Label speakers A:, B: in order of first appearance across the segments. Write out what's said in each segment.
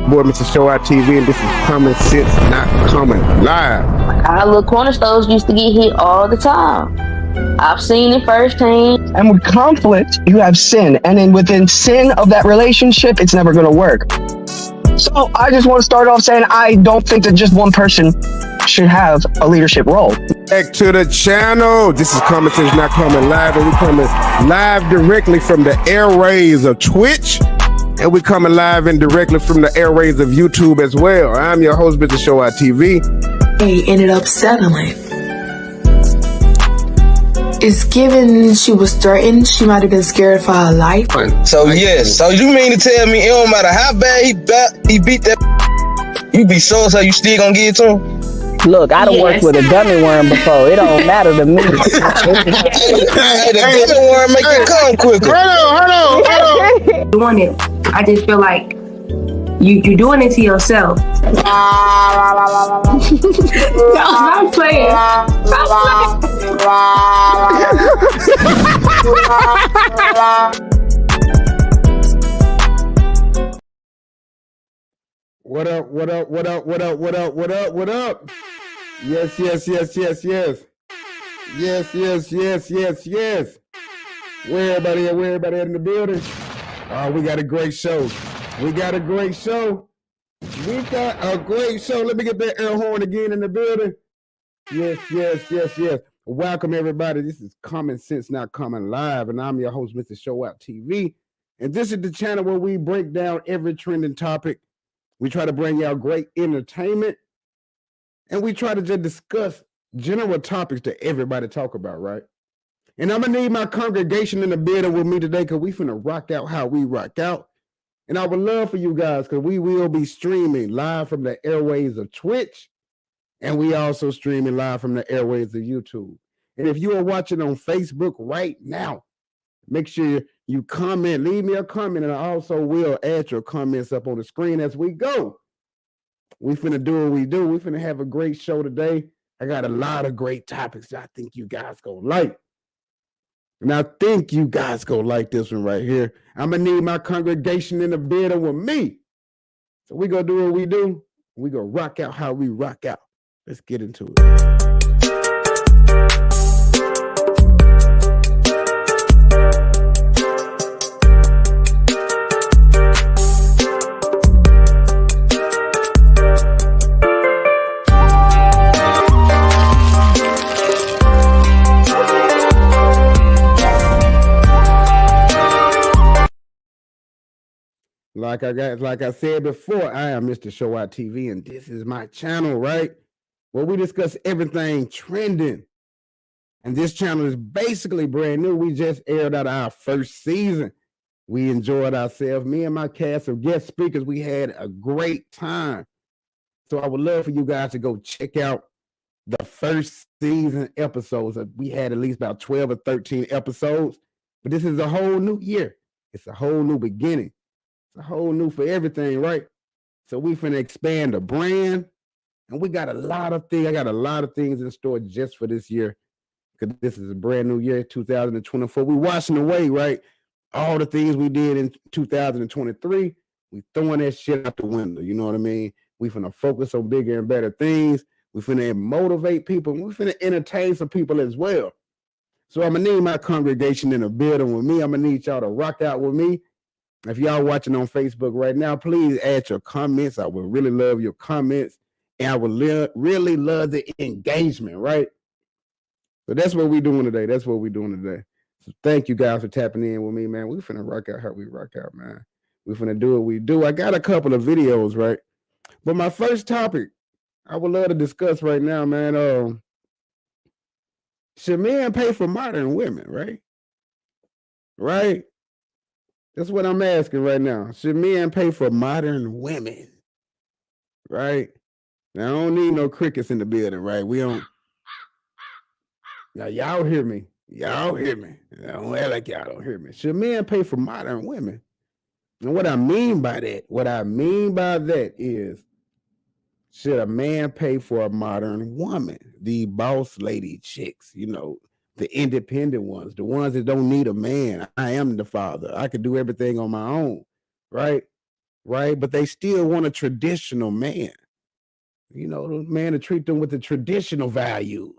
A: boy, Mr. Show Out TV, and this is Common Sense Not Common Live.
B: Our little corner stores used to get hit all the time. I've seen it firsthand.
C: And with conflict, you have sin. And then within sin of that relationship, it's never going to work. So I just want to start off saying I don't think that just one person should have a leadership role.
A: Back to the channel. This is Common Sense Not Common Live, and we're coming live directly from the airways of Twitch. And we're coming live and directly from the airways of YouTube as well. I'm your host, Mr. Show Out TV.
D: They ended up settling. It's given she was threatened. She might have been scared for her life.
E: So yes, so you mean to tell me it don't matter how bad he beat that, you be so you still gonna give it to him?
F: Look, I done worked with a gummy worm before. It don't matter to me.
E: Hey, the gummy worm make it come quicker.
A: Hold on.
G: Doing it, I just feel like you're doing it to yourself. No, I'm playing.
A: What up, what up, what up, what up, what up, what up, what up? Yes, yes, yes, yes, yes. Yes, yes, yes, yes, yes. Where everybody at? Where everybody at in the building? Oh, we got a great show. We got a great show. We got a great show. Let me get that air horn again in the building. Yes, yes, yes, yes. Welcome, everybody. This is Common Sense Not Common Live, and I'm your host, Mr. Show Out TV. And this is the channel where we break down every trending topic. We try to bring y'all great entertainment, and we try to just discuss general topics that everybody talk about, right? And I'm going to need my congregation in the building with me today because we finna rock out how we rock out. And I would love for you guys because we will be streaming live from the airways of Twitch, and we also streaming live from the airways of YouTube. And if you are watching on Facebook right now, make sure you comment, leave me a comment, and I also will add your comments up on the screen as we go. We finna do what we do. We finna have a great show today. I got a lot of great topics that I think you guys gonna like. And I think you guys gonna like this one right here. I'm gonna need my congregation in the building with me. So we gonna do what we do. We gonna rock out how we rock out. Let's get into it. Like I said before, I am Mr. Show Out TV, and this is my channel, right? Where we discuss everything trending. And this channel is basically brand new. We just aired out our first season. We enjoyed ourselves. Me and my cast of guest speakers, we had a great time. So I would love for you guys to go check out the first season episodes. We had at least about 12 or 13 episodes. But this is a whole new year. It's a whole new beginning. It's a whole new for everything, right? So we finna expand the brand, and we got a lot of things. I got a lot of things in store just for this year, because this is a brand new year, 2024. We washing away, right? All the things we did in 2023, we throwing that shit out the window. You know what I mean? We finna focus on bigger and better things. We finna motivate people. We finna entertain some people as well. So I'm gonna need my congregation in the building with me. I'm gonna need y'all to rock out with me. If y'all watching on Facebook right now, please add your comments. I would really love your comments, and I would really love the engagement, right? So that's what we're doing today. That's what we're doing today. So thank you guys for tapping in with me, man. We finna rock out how we rock out, man. We finna do what we do. I got a couple of videos, right? But my first topic I would love to discuss right now, man. Should men pay for modern women, right? Right? That's what I'm asking right now. Should men pay for modern women? Right? Now, I don't need no crickets in the building, right? We don't. Now, y'all hear me. Y'all hear me. I don't act like y'all don't hear me. Should men pay for modern women? And what I mean by that is, should a man pay for a modern woman? The boss lady chicks, you know, the independent ones, the ones that don't need a man. I am the father. I could do everything on my own, right? right? But they still want a traditional man. You know, the man to treat them with the traditional values.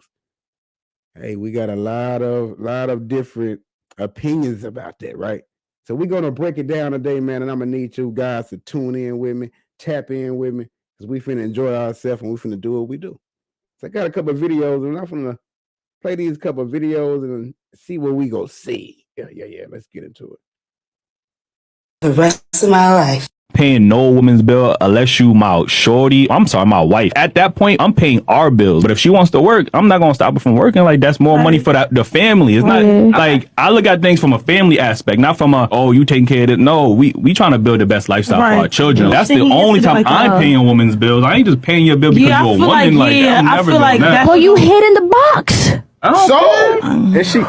A: Hey, we got a lot of different opinions about that, right? So we're gonna break it down today, man, and I'm gonna need you guys to tune in with me, tap in with me, because we finna enjoy ourselves and we finna do what we do. So I got a couple of videos, and I'm gonna play these couple of videos and see what we go see. Yeah. Let's get into it.
D: The rest of my life.
H: Paying no woman's bill unless you my shorty. I'm sorry, my wife. At that point, I'm paying our bills. But if she wants to work, I'm not gonna stop her from working. Like, that's more money for the family. It's not like, I look at things from a family aspect, not from a, oh, you taking care of it. No, we trying to build the best lifestyle for our children. That's the only time I'm paying a woman's bills. I ain't just paying your bill because you're a woman. I feel like that.
B: Well, you hid in the box.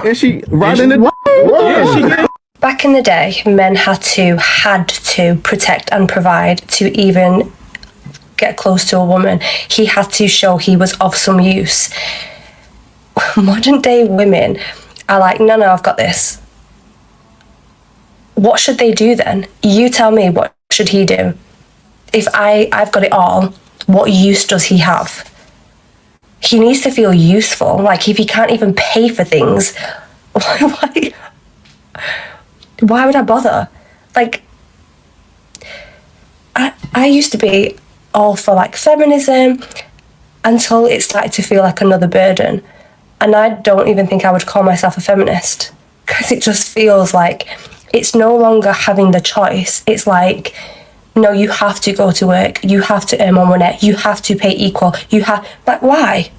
A: Is she right in the
B: what?
H: Yeah, she get.
I: Back in the day, men had to protect and provide to even get close to a woman. He had to show he was of some use. Modern day women are like, no, I've got this. What should they do then? You tell me, what should he do? If I've got it all, what use does he have? He needs to feel useful. Like, if he can't even pay for things, why would I bother? Like, I used to be all for like feminism until it started to feel like another burden. And I don't even think I would call myself a feminist, because it just feels like it's no longer having the choice. It's like, no, you have to go to work. You have to earn more money. You have to pay equal. Like, why?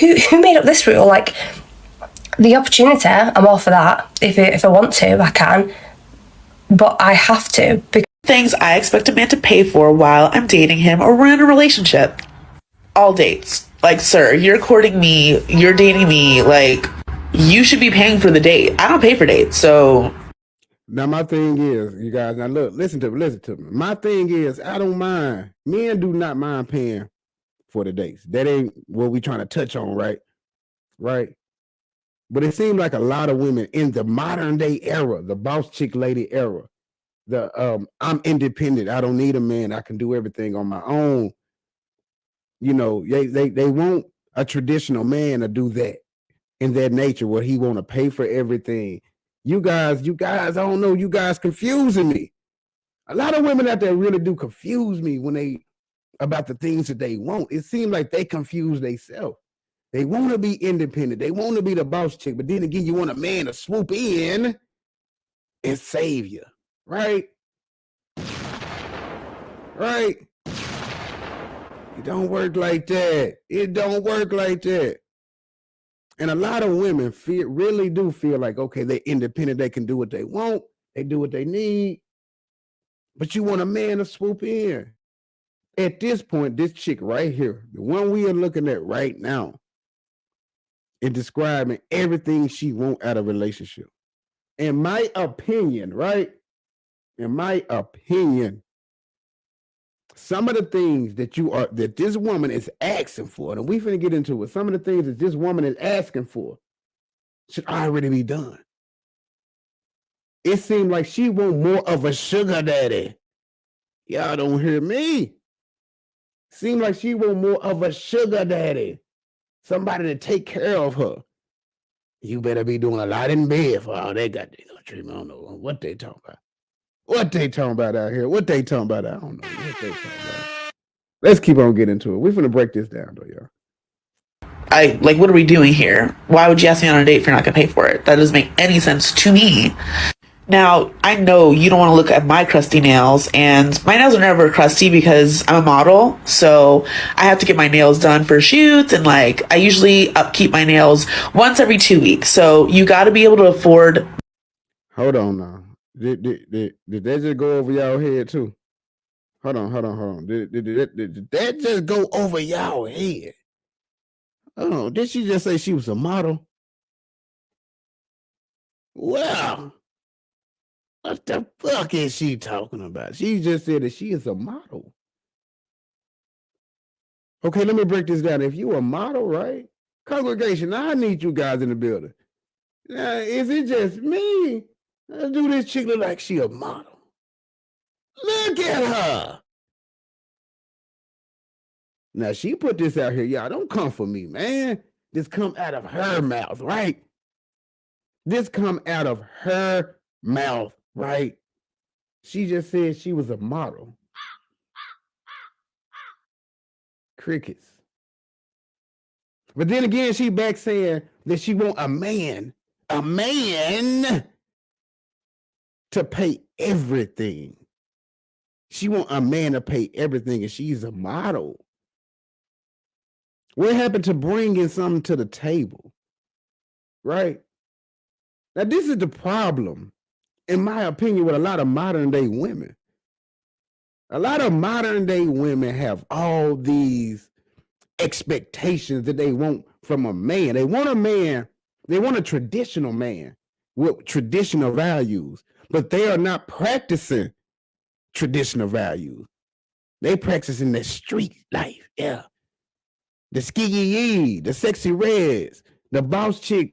I: Who made up this rule? Like, the opportunity, I'm all for that. If I want to, I can. But I have to.
J: Things I expect a man to pay for while I'm dating him or we're in a relationship. All dates. Like, sir, you're courting me, you're dating me, like, you should be paying for the date. I don't pay for dates, so...
A: Now, my thing is, you guys, now look, listen to me. My thing is, I don't mind. Men do not mind paying for the dates. That ain't what we trying to touch on, right? Right? But it seems like a lot of women in the modern day era, the boss chick lady era, the I'm independent, I don't need a man, I can do everything on my own. You know, they want a traditional man to do that in that nature, where he want to pay for everything. You guys, I don't know, you guys confusing me. A lot of women out there really do confuse me when they about the things that they want. It seems like they confuse themselves. They want to be independent. They want to be the boss chick. But then again, you want a man to swoop in and save you. Right? Right? It don't work like that. It don't work like that. And a lot of women really do feel like, okay, they're independent. They can do what they want. They do what they need. But you want a man to swoop in. At this point, this chick right here, the one we are looking at right now, in describing everything she wants out of a relationship. In my opinion, right? In my opinion, some of the things that this woman is asking for, and we finna get into it, some of the things that this woman is asking for should already be done. It seems like she want more of a sugar daddy. Y'all don't hear me. Seems like she want more of a sugar daddy. Somebody to take care of her. You better be doing a lot in bed for all they got. Treatment. I don't know what they talking about. What they talking about out here? What they talking about? I don't know what they talking about. Let's keep on getting into it. We're gonna break this down, though, y'all.
J: What are we doing here? Why would you ask me on a date if you're not gonna pay for it? That doesn't make any sense to me. Now, I know you don't want to look at my crusty nails, and my nails are never crusty because I'm a model, so I have to get my nails done for shoots, and I usually upkeep my nails once every 2 weeks, so you got to be able to afford.
A: Hold on now. Did that just go over y'all head too? Hold on. Did that just go over y'all head? Oh, did she just say she was a model? Well, what the fuck is she talking about? She just said that she is a model. Okay, let me break this down. If you a model, right? Congregation, I need you guys in the building. Now, is it just me? Do this chick look like she a model? Look at her. Now she put this out here. Y'all don't come for me, man. This come out of her mouth, right? This come out of her mouth, right? She just said she was a model. Crickets. But then again, she back saying that she want a man to pay everything. She want a man to pay everything, and she's a model. What happened to bringing something to the table? Right? Now, this is the problem, in my opinion, with a lot of modern day women. A lot of modern day women have all these expectations that they want from a man. They want a man, they want a traditional man with traditional values, but they are not practicing traditional values. They practicing the street life, yeah. The skiggy, the sexy reds, the boss chicks,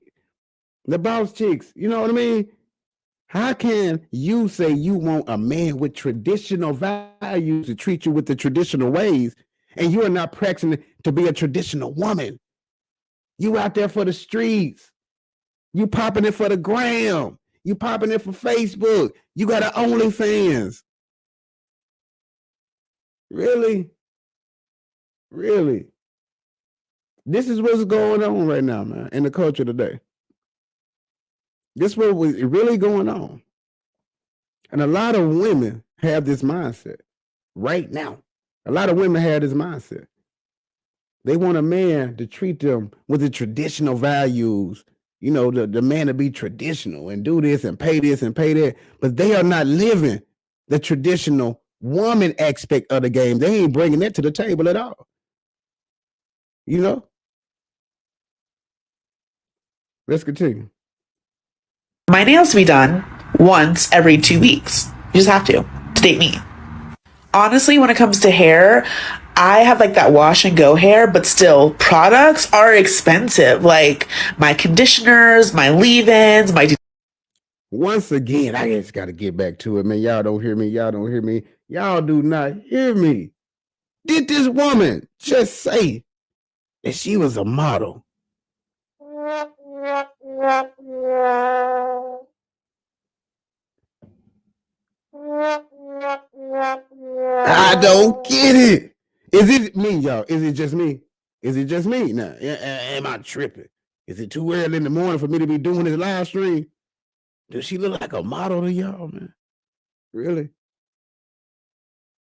A: you know what I mean? How can you say you want a man with traditional values to treat you with the traditional ways, and you are not practicing to be a traditional woman? You out there for the streets. You popping it for the gram. You popping it for Facebook. You got an OnlyFans. Really? Really? This is what's going on right now, man, in the culture today. This is what was really going on. And a lot of women have this mindset right now. A lot of women have this mindset. They want a man to treat them with the traditional values, you know, the man to be traditional and do this and pay that. But they are not living the traditional woman aspect of the game. They ain't bringing that to the table at all. You know? Let's continue.
J: My nails to be done once every 2 weeks. You just have to date me. Honestly, when it comes to hair, I have like that wash and go hair, but still, products are expensive. Like my conditioners, my leave-ins, my...
A: Once again, I just got to get back to it, man. Y'all don't hear me. Y'all don't hear me. Y'all do not hear me. Did this woman just say that she was a model? I don't get it. Is it me, y'all? Is it just me? Is it just me? Now, am I tripping? Is it too early in the morning for me to be doing this live stream? Does she look like a model to y'all, man? Really?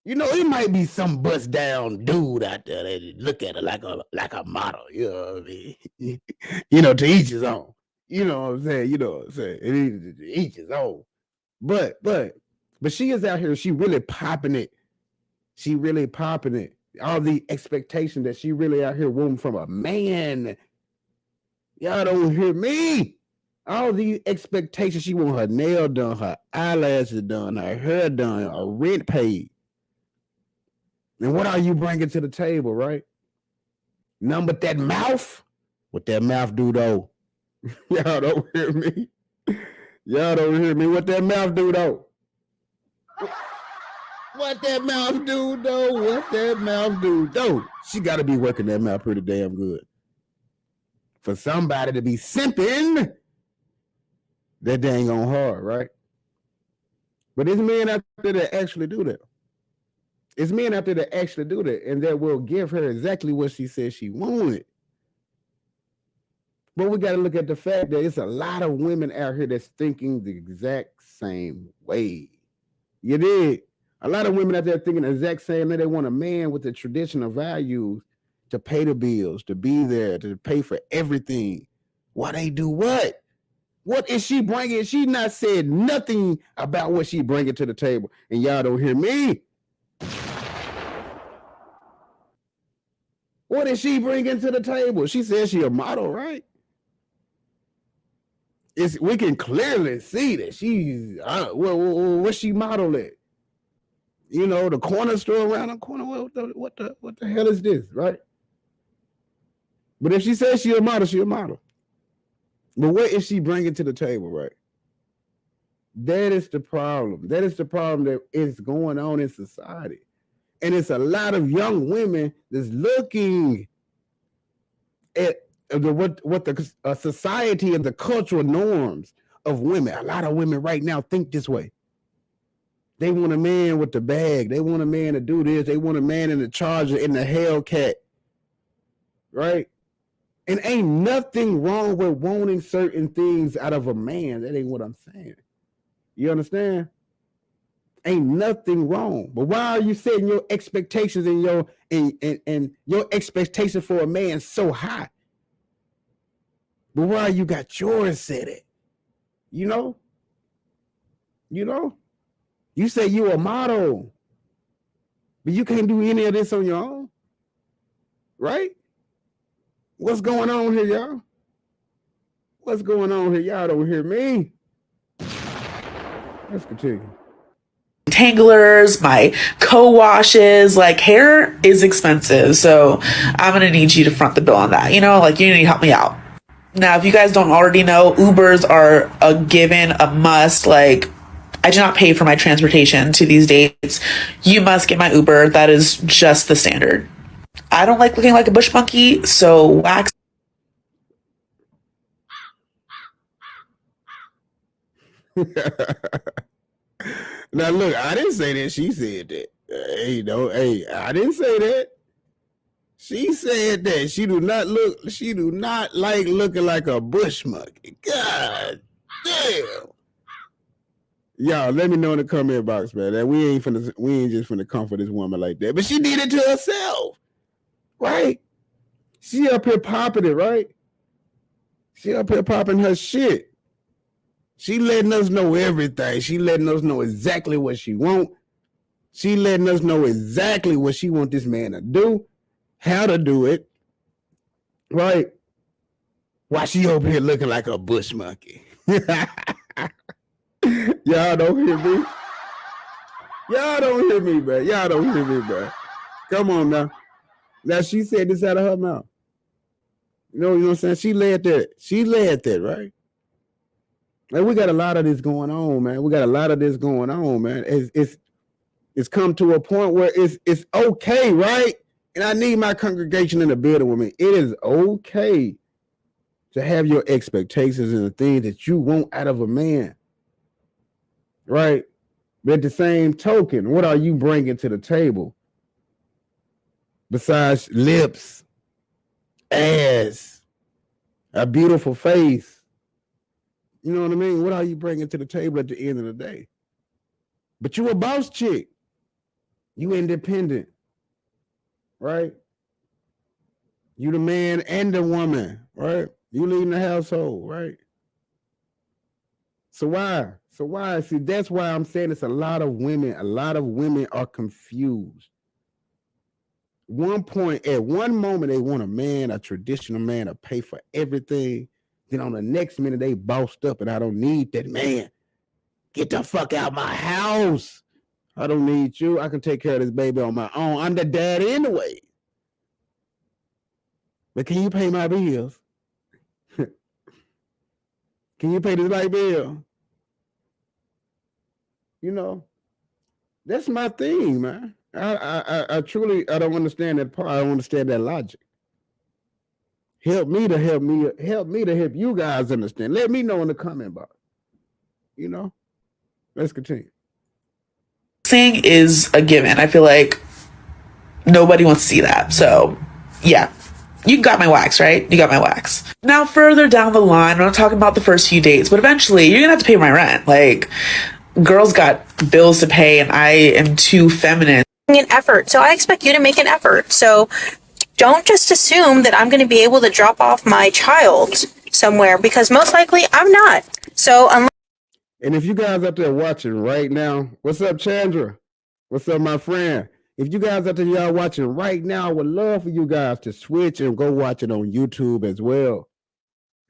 A: You know, it might be some bust down dude out there that look at her like a model. You know what I mean? You know, to each his own. You know what I'm saying? You know what I'm saying? It is to each his own. But she is out here. She really popping it. She really popping it. All the expectation that she really out here wanting from a man. Y'all don't hear me. All the expectations. She want her nail done, her eyelashes done, her hair done, her rent paid. And what are you bringing to the table, right? None but that mouth. What that mouth do, though? Y'all don't hear me. Y'all don't hear me. What that mouth do, though? What that mouth do, though? What that mouth do, though? She got to be working that mouth pretty damn good. For somebody to be simping, that dang on hard, right? But it's men out there that actually do that. It's men out there that actually do that, and that will give her exactly what she said she wanted. But we got to look at the fact that it's a lot of women out here that's thinking the exact same way. You did. A lot of women out there thinking the exact same way. They want a man with the traditional values to pay the bills, to be there, to pay for everything. Why they do what? What is she bringing? She not said nothing about what she bringing to the table. And y'all don't hear me. What is she bringing to the table? She says she a model, right? We can clearly see that she's, what's she model at? You know, the corner store around the corner. What the hell is this, right? But if she says she a model, she a model. But what is she bringing to the table, right? That is the problem. That is the problem that is going on in society. And it's a lot of young women that's looking at what the society and the cultural norms of women. A lot of women right now think this way. They want a man with the bag. They want a man to do this. They want a man in the Charger, in the Hellcat, right? And ain't nothing wrong with wanting certain things out of a man. That ain't what I'm saying. You understand? Ain't nothing wrong. But why are you setting your expectations and your expectation for a man so high? But why you got yours set at? You know? You say you a model, but you can't do any of this on your own. Right? What's going on here, y'all? What's going on here? Y'all don't hear me. Let's continue.
J: Tanglers, my co-washes, like hair is expensive. So I'm going to need you to front the bill on that. You know, like you need to help me out. Now, if you guys don't already know, Ubers are a given, a must. Like, I do not pay for my transportation to these dates. You must get my Uber. That is just the standard. I don't like looking like a bush monkey, so wax.
A: Now look, I didn't say that. She said that. Hey, I didn't say that. She said that she do not like looking like a bush monkey. God damn. Y'all, let me know in the comment box, man. That we ain't just finna come for this woman like that. But she did it to herself. Right? She up here popping it, right? She up here popping her shit. She letting us know everything. She letting us know exactly what she want. She letting us know exactly what she want this man to do, how to do it, right? Why she over here looking like a bush monkey? Y'all don't hear me? Y'all don't hear me, man. Y'all don't hear me, man. Come on now. Now she said this out of her mouth. You know what I'm saying? She led that, right? Like, we got a lot of this going on, man. It's come to a point where it's okay, right? And I need my congregation in the building with me. It is okay to have your expectations and the things that you want out of a man, right? But at the same token, what are you bringing to the table besides lips, ass, a beautiful face? You know what I mean? What are you bringing to the table at the end of the day? But you a boss chick. You independent, right? You the man and the woman, right? You leading the household, right? So why? See, that's why I'm saying it's a lot of women are confused. At one moment, they want a traditional man to pay for everything. Then on the next minute, they bossed up and I don't need that man. Get the fuck out my house. I don't need you. I can take care of this baby on my own. I'm the dad anyway. But can you pay my bills? Can you pay this light bill? You know, that's my thing, man. I truly don't understand that part. I don't understand that logic. Help me to help you guys understand. Let me know in the comment box. You know, let's continue.
J: Saying is a given. I feel like nobody wants to see that. So, yeah. You got my wax, right? You got my wax. Now, further down the line, I'm not talking about the first few dates, but eventually you're going to have to pay my rent. Like, girls got bills to pay and I am too feminine.
K: An effort. So I expect you to make an effort. So don't just assume that I'm going to be able to drop off my child somewhere, because most likely I'm not. So
A: and if you guys out there watching right now, what's up, Chandra? What's up, my friend? If you guys out there, y'all watching right now, I would love for you guys to switch and go watch it on YouTube as well.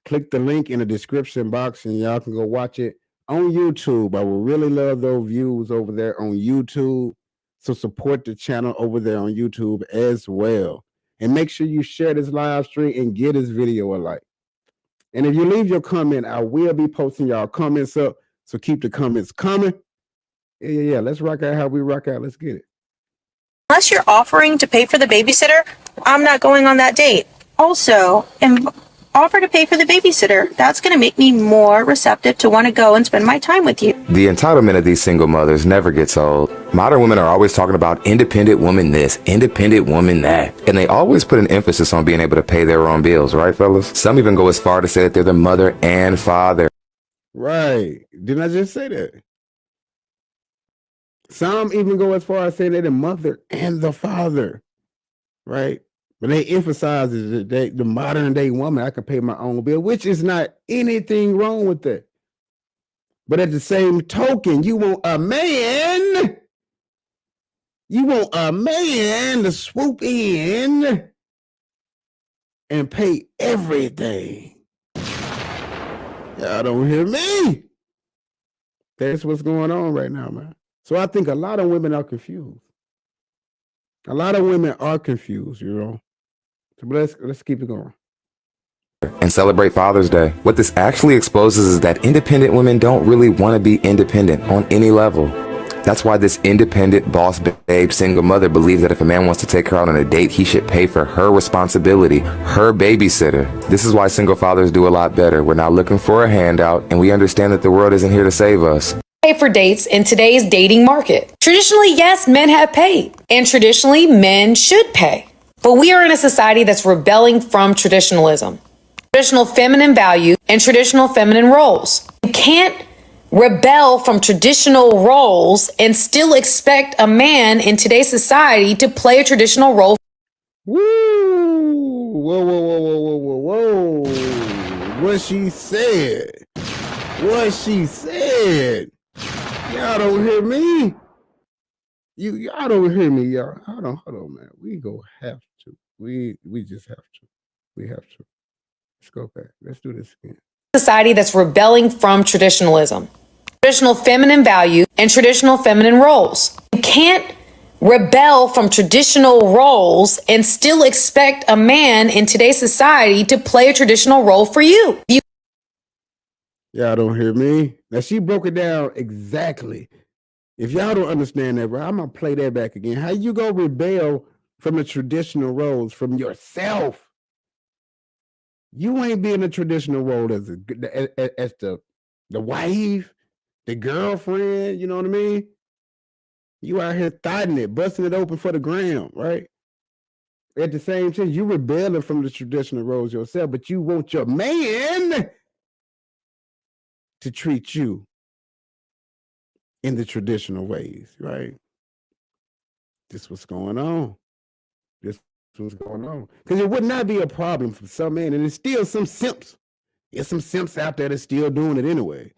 A: Click the link in the description box and y'all can go watch it on YouTube. I would really love those views over there on YouTube. So support the channel over there on YouTube as well. And make sure you share this live stream and give this video a like. And if you leave your comment, I will be posting y'all comments up So keep the comments coming. Yeah. Let's rock out how we rock out. Let's get it.
K: Unless you're offering to pay for the babysitter, I'm not going on that date. Also, offer to pay for the babysitter. That's going to make me more receptive to want to go and spend my time with you.
L: The entitlement of these single mothers never gets old. Modern women are always talking about independent woman this, independent woman that. And they always put an emphasis on being able to pay their own bills, right, fellas? Some even go as far to say that they're the mother and father.
A: Right. Didn't I just say that? Some even go as far as saying they're the mother and the father, right? But they emphasize that the modern day woman, I can pay my own bill, which is not anything wrong with that. But at the same token, you want a man to swoop in and pay everything. Y'all don't hear me. That's what's going on right now, man. So I think a lot of women are confused. A lot of women are confused, you know. So let's keep it going.
L: And celebrate Father's Day. What this actually exposes is that independent women don't really want to be independent on any level. That's why this independent boss babe single mother believes that if a man wants to take her out on a date, he should pay for her responsibility, her babysitter. This is why single fathers do a lot better. We're not looking for a handout, and we understand that the world isn't here to save us.
M: Pay for dates in today's dating market. Traditionally, yes, men have paid, and traditionally, men should pay. But we are in a society that's rebelling from traditionalism, traditional feminine value, and traditional feminine roles. You can't rebel from traditional roles and still expect a man in today's society to play a traditional role.
A: Woo! Whoa. What she said. Y'all don't hear me. Y'all don't hear me, y'all. Hold on, man. We have to. We just have to. We have to. Let's go back. Let's do this again.
M: Society that's rebelling from traditionalism, traditional feminine value, and traditional feminine roles. You can't rebel from traditional roles and still expect a man in today's society to play a traditional role for you.
A: Y'all don't hear me. Now she broke it down exactly. If y'all don't understand that, bro, I'm gonna play that back again. How you go rebel from the traditional roles from yourself? You ain't being a traditional role as the wife, the girlfriend. You know what I mean? You out here thotting it, busting it open for the gram, right? At the same time, you rebelling from the traditional roles yourself, but you want your man to treat you in the traditional ways, right? This what's going on. This was going on. Because it would not be a problem for some men, and there's still some simps. There's some simps out there that's still doing it anyway.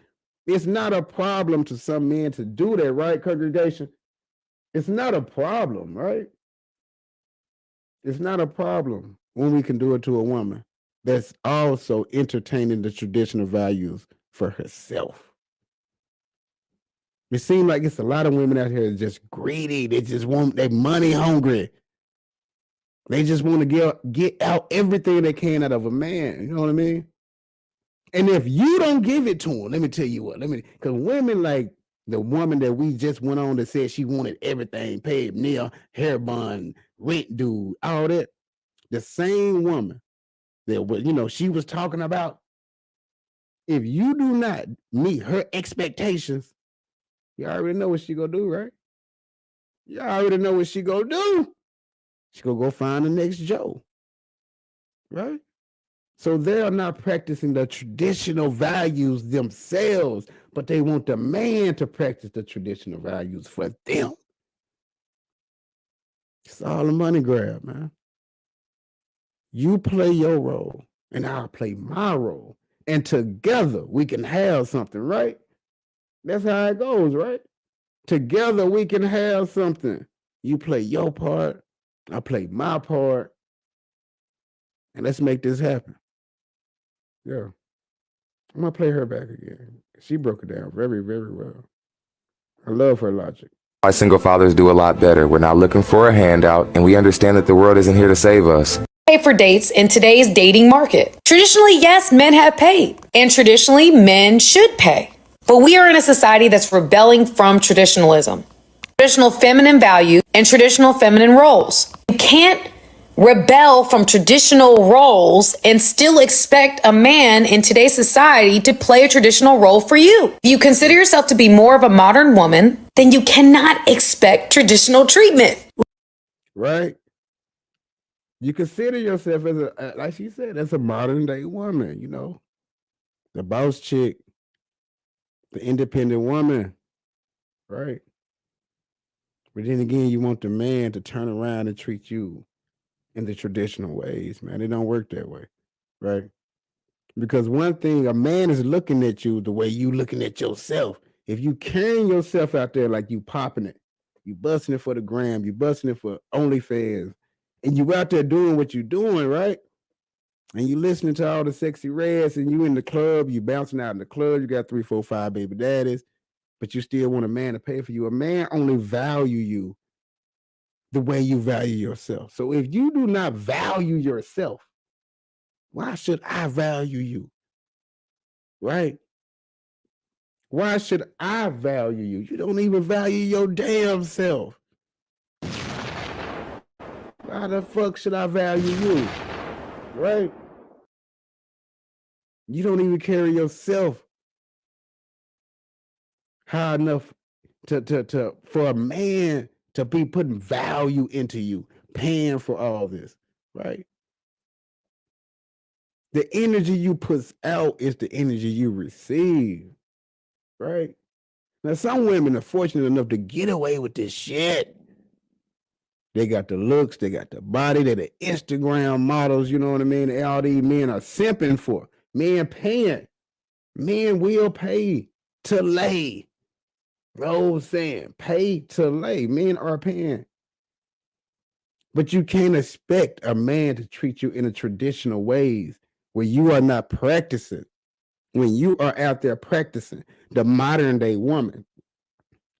A: It's not a problem to some men to do that, right, congregation? It's not a problem, right? It's not a problem when we can do it to a woman that's also entertaining the traditional values for herself. It seems like it's a lot of women out here just greedy. They're money hungry. They just want to get out everything they can out of a man. You know what I mean? And if you don't give it to them, let me tell you what. Because women like the woman that we just went on that said she wanted everything paid, nail, hair bun, rent dude, all that. The same woman that she was talking about. If you do not meet her expectations, you already know what she gonna do, right? You already know what she gonna do. She gonna go find the next Joe, right? So they are not practicing the traditional values themselves, but they want the man to practice the traditional values for them. It's all a money grab, man. You play your role, and I'll play my role. And together we can have something, right? That's how it goes, right? Together we can have something. You play your part, I play my part, and let's make this happen. Yeah. I'm going to play her back again. She broke it down very, very well. I love her logic.
L: Why single fathers do a lot better. We're not looking for a handout, and we understand that the world isn't here to save us.
M: Pay for dates in today's dating market. Traditionally, yes, men have paid, and traditionally, men should pay. But we are in a society that's rebelling from traditionalism, traditional feminine values, and traditional feminine roles. You can't rebel from traditional roles and still expect a man in today's society to play a traditional role for you. If you consider yourself to be more of a modern woman, then you cannot expect traditional treatment.
A: Right? You consider yourself as a, like she said, as a modern day woman, you know, the boss chick, the independent woman, right? But then again, you want the man to turn around and treat you in the traditional ways, man. It don't work that way, right? Because one thing, a man is looking at you the way you looking at yourself. If you carrying yourself out there like you popping it, you busting it for the gram, you busting it for OnlyFans, and you out there doing what you doing, right? And you listening to all the sexy reds, and you in the club, you bouncing out in the club, you got 3, 4, 5 baby daddies, but you still want a man to pay for you. A man only value you the way you value yourself. So if you do not value yourself, why should I value you? Right? Why should I value you? You don't even value your damn self. Why the fuck should I value you? Right? You don't even carry yourself high enough to for a man to be putting value into you, paying for all this, right? The energy you put out is the energy you receive, right? Now, some women are fortunate enough to get away with this shit. They got the looks, they got the body, they're the Instagram models, you know what I mean? And all these men are simping for. Men paying. Men will pay to lay. You know what I'm saying? Pay to lay. Men are paying. But you can't expect a man to treat you in a traditional ways where you are not practicing. When you are out there practicing the modern day woman,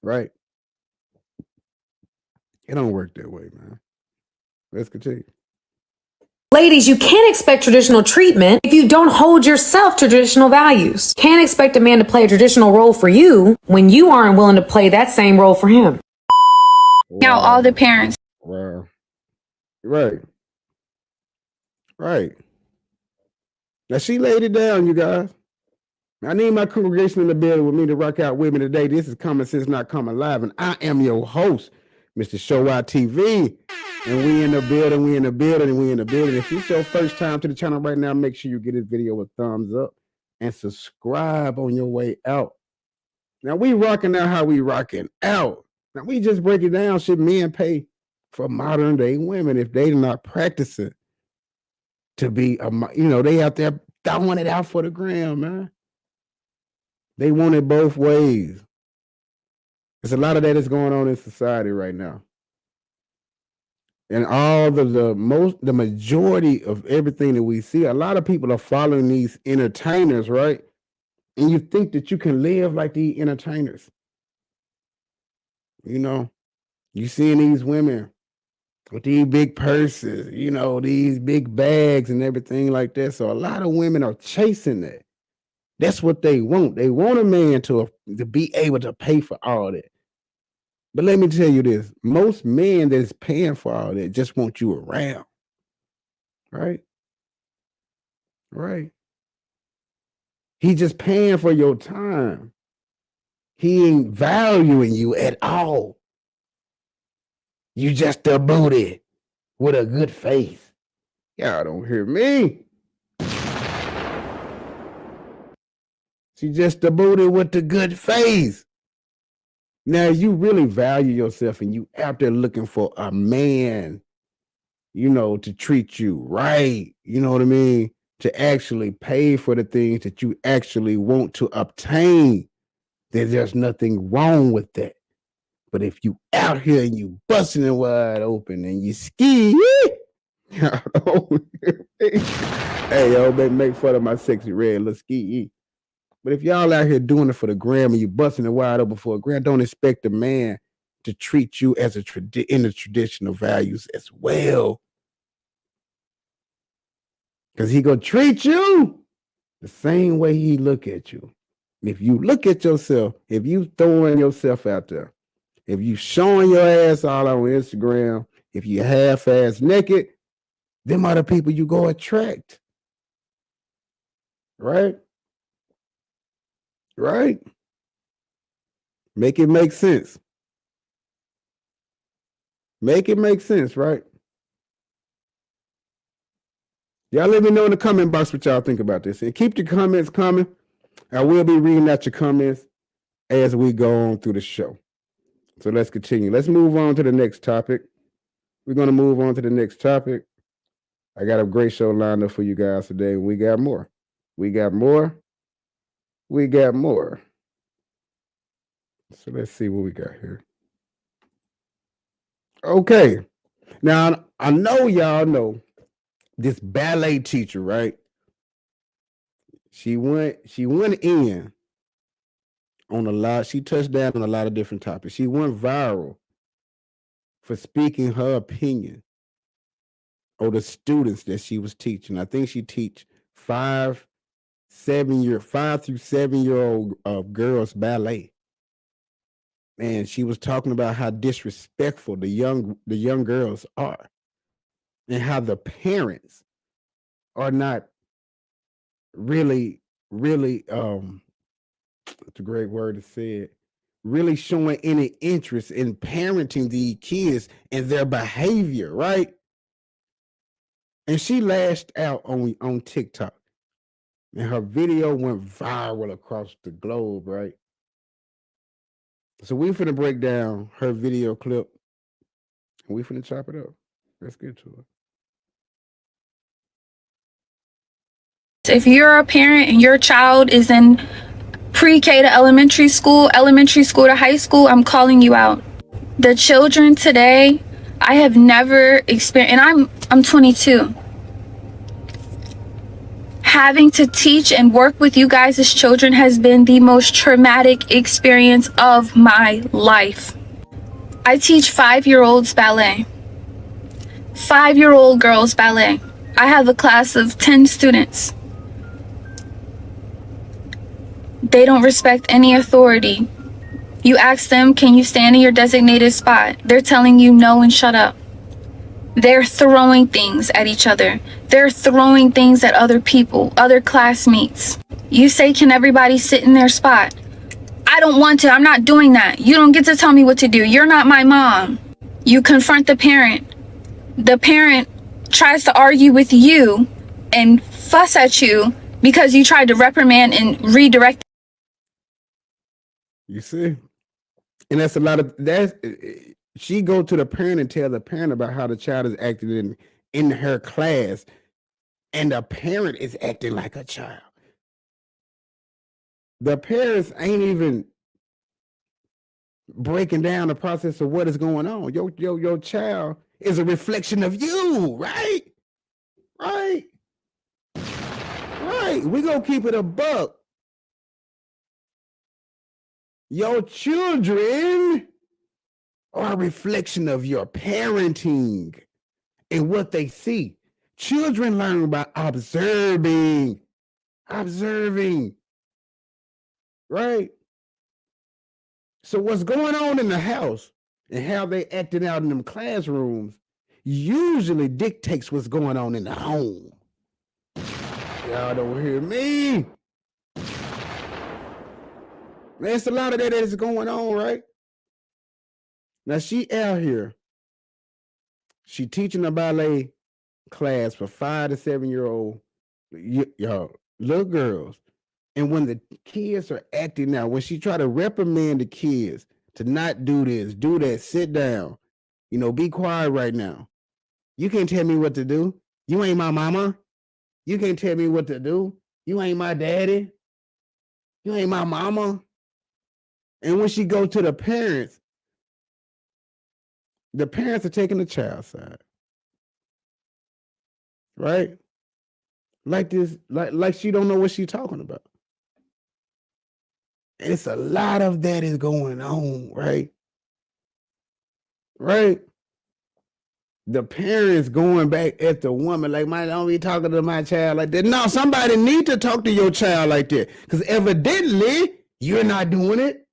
A: right? It don't work that way, man. Let's continue.
M: Ladies, you can't expect traditional treatment if you don't hold yourself to traditional values. Can't expect a man to play a traditional role for you when you aren't willing to play that same role for him.
A: Wow.
K: Now all the parents.
A: Wow. Right. Right. Now she laid it down, you guys. I need my congregation in the building with me to rock out with me today. This is Common Sense Not Common Live, and I am your host, Mr. Show Out TV. And we in the building, we in the building, and we in the building. If it's your first time to the channel right now, make sure you give this video a thumbs up and subscribe on your way out. Now we rocking out how we rocking out. Now we just break it down. Should men pay for modern day women if they not practicing to be a, you know, they out there throwing it out for the gram, man. They want it both ways. There's a lot of that that's going on in society right now. And all the majority of everything that we see, a lot of people are following these entertainers, right? And you think that you can live like these entertainers. You know, you seeing these women with these big purses, you know, these big bags and everything like that. So a lot of women are chasing that. That's what they want. They want a man to be able to pay for all that. But let me tell you this. Most men that is paying for all that just want you around. Right? Right. He just paying for your time. He ain't valuing you at all. You just a booty with a good face. Y'all don't hear me. She just a booty with the good face. Now, you really value yourself and you out there looking for a man, you know, to treat you right. You know what I mean? To actually pay for the things that you actually want to obtain. There's nothing wrong with that. But if you out here and you busting it wide open and you ski, hey, yo, make fun of my sexy red little ski. But if y'all out here doing it for the gram and you busting it wide open for a gram, don't expect a man to treat you as in the traditional values as well. Because he gonna treat you the same way he look at you. If you look at yourself, if you throwing yourself out there, if you showing your ass all on Instagram, if you half-ass naked, them are the people you go attract. Right? Right? Make it make sense. Make it make sense, right? Y'all let me know in the comment box what y'all think about this. And keep your comments coming. I will be reading out your comments as we go on through the show. So let's continue. Let's move on to the next topic. We're going to move on to the next topic. I got a great show lined up for you guys today. We got more. We got more. We got more. So let's see what we got here. Okay. Now, I know y'all know this ballet teacher, right? She went in on a lot. She touched down on a lot of different topics. She went viral for speaking her opinion on the students that she was teaching. I think she teach 5 through 7-year-old girls ballet. And she was talking about how disrespectful the young girls are and how the parents are not really it's a great word to say it, really showing any interest in parenting the kids and their behavior, right? And she lashed out on TikTok. And her video went viral across the globe, right? So we finna break down her video clip and we finna chop it up. Let's get to it.
N: If you're a parent and your child is in pre-K to elementary school to high school, I'm calling you out. The children today, I have never experienced, and I'm 22. Having to teach and work with you guys as children has been the most traumatic experience of my life. I teach 5-year-olds ballet. 5-year-old girls ballet. I have a class of 10 students. They don't respect any authority. You ask them, can you stand in your designated spot? They're telling you no and shut up. They're throwing things at each other. They're throwing things at other people, other classmates. You say, can everybody sit in their spot? I don't want to. I'm not doing that. You don't get to tell me what to do. You're not my mom. You confront the parent. The parent tries to argue with you and fuss at you because you tried to reprimand and redirect.
A: You see? And that's a lot of she go to the parent and tell the parent about how the child is acting in her class, and the parent is acting like a child. The parents ain't even breaking down the process of what is going on. Your child is a reflection of you, right? Right. Right. We gonna keep it a buck. Your children are a reflection of your parenting and what they see. Children learn by observing, right? So what's going on in the house and how they acting out in them classrooms usually dictates what's going on in the home. Y'all don't hear me. There's a lot of that is going on, right? Now she out here. She teaching a ballet class for 5 to 7-year-old y'all little girls. And when the kids are acting out, when she try to reprimand the kids to not do this, do that, sit down, be quiet right now. You can't tell me what to do. You ain't my mama. You can't tell me what to do. You ain't my daddy. You ain't my mama. And when she go to the parents are taking the child's side. Right? Like this, like she don't know what she's talking about. And it's a lot of that is going on, right? Right? The parents going back at the woman like, "My, don't be talking to my child like that." No, somebody need to talk to your child like that, because evidently you're not doing it,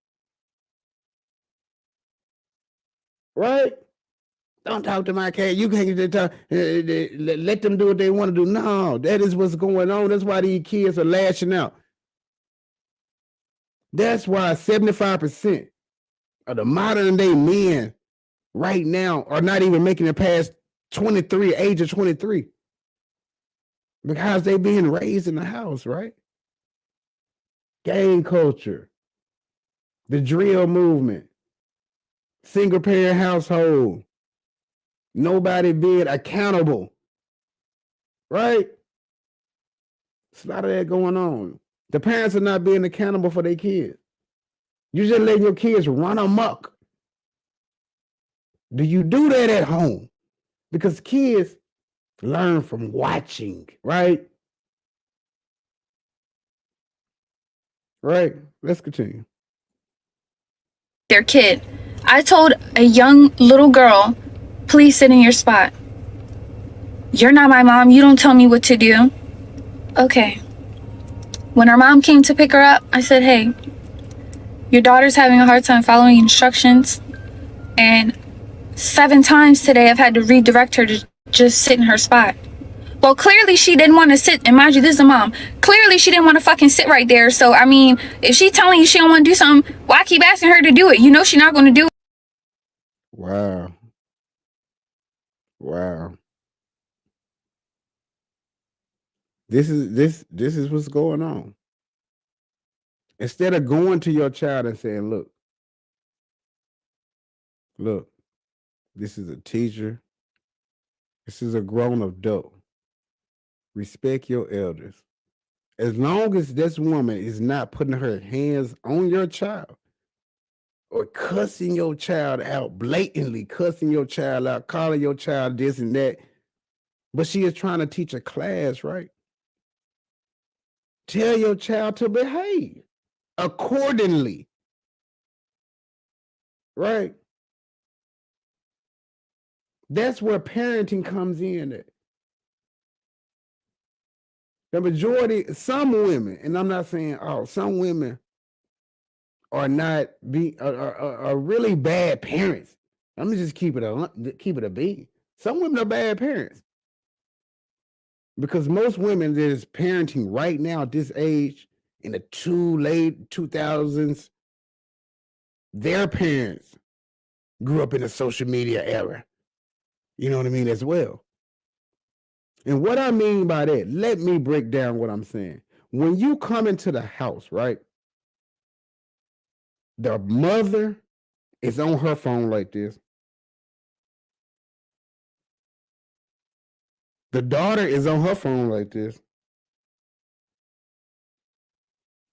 A: right? Don't talk to my cat. You can't just talk. Let them do what they want to do. No, that is what's going on. That's why these kids are lashing out. That's why 75% of the modern day men right now are not even making it past 23, age of 23. Because they being raised in the house, right? Gang culture, the drill movement, single parent household, nobody being accountable, right? There's a lot of that going on. The parents are not being accountable for their kids. You just letting your kids run amok. Do you do that at home? Because kids learn from watching, right? Right. Let's continue.
N: Their kid. I told a young little girl, please sit in your spot. You're not my mom. You don't tell me what to do. Okay. When her mom came to pick her up, I said, hey, your daughter's having a hard time following instructions. And 7 times today, I've had to redirect her to just sit in her spot. Well, clearly she didn't want to sit. And mind you, this is a mom. Clearly she didn't want to fucking sit right there. So, I mean, if she's telling you she don't want to do something, why keep asking her to do it? You know she's not going to do it.
A: Wow. Wow. This is what's going on. Instead of going to your child and saying, look, this is a teacher. This is a grown adult. Respect your elders. As long as this woman is not putting her hands on your child or cussing your child out, blatantly cussing your child out, calling your child this and that, but she is trying to teach a class, right? Tell your child to behave accordingly, right? That's where parenting comes in at. The majority, some women, and I'm not saying all, some women are really bad parents. Let me just keep it a beat. Some women are bad parents because most women that is parenting right now at this age in the late 2000s, their parents grew up in the social media era. You know what I mean, as well. And what I mean by that, let me break down what I'm saying. When you come into the house, right, the mother is on her phone like this. The daughter is on her phone like this.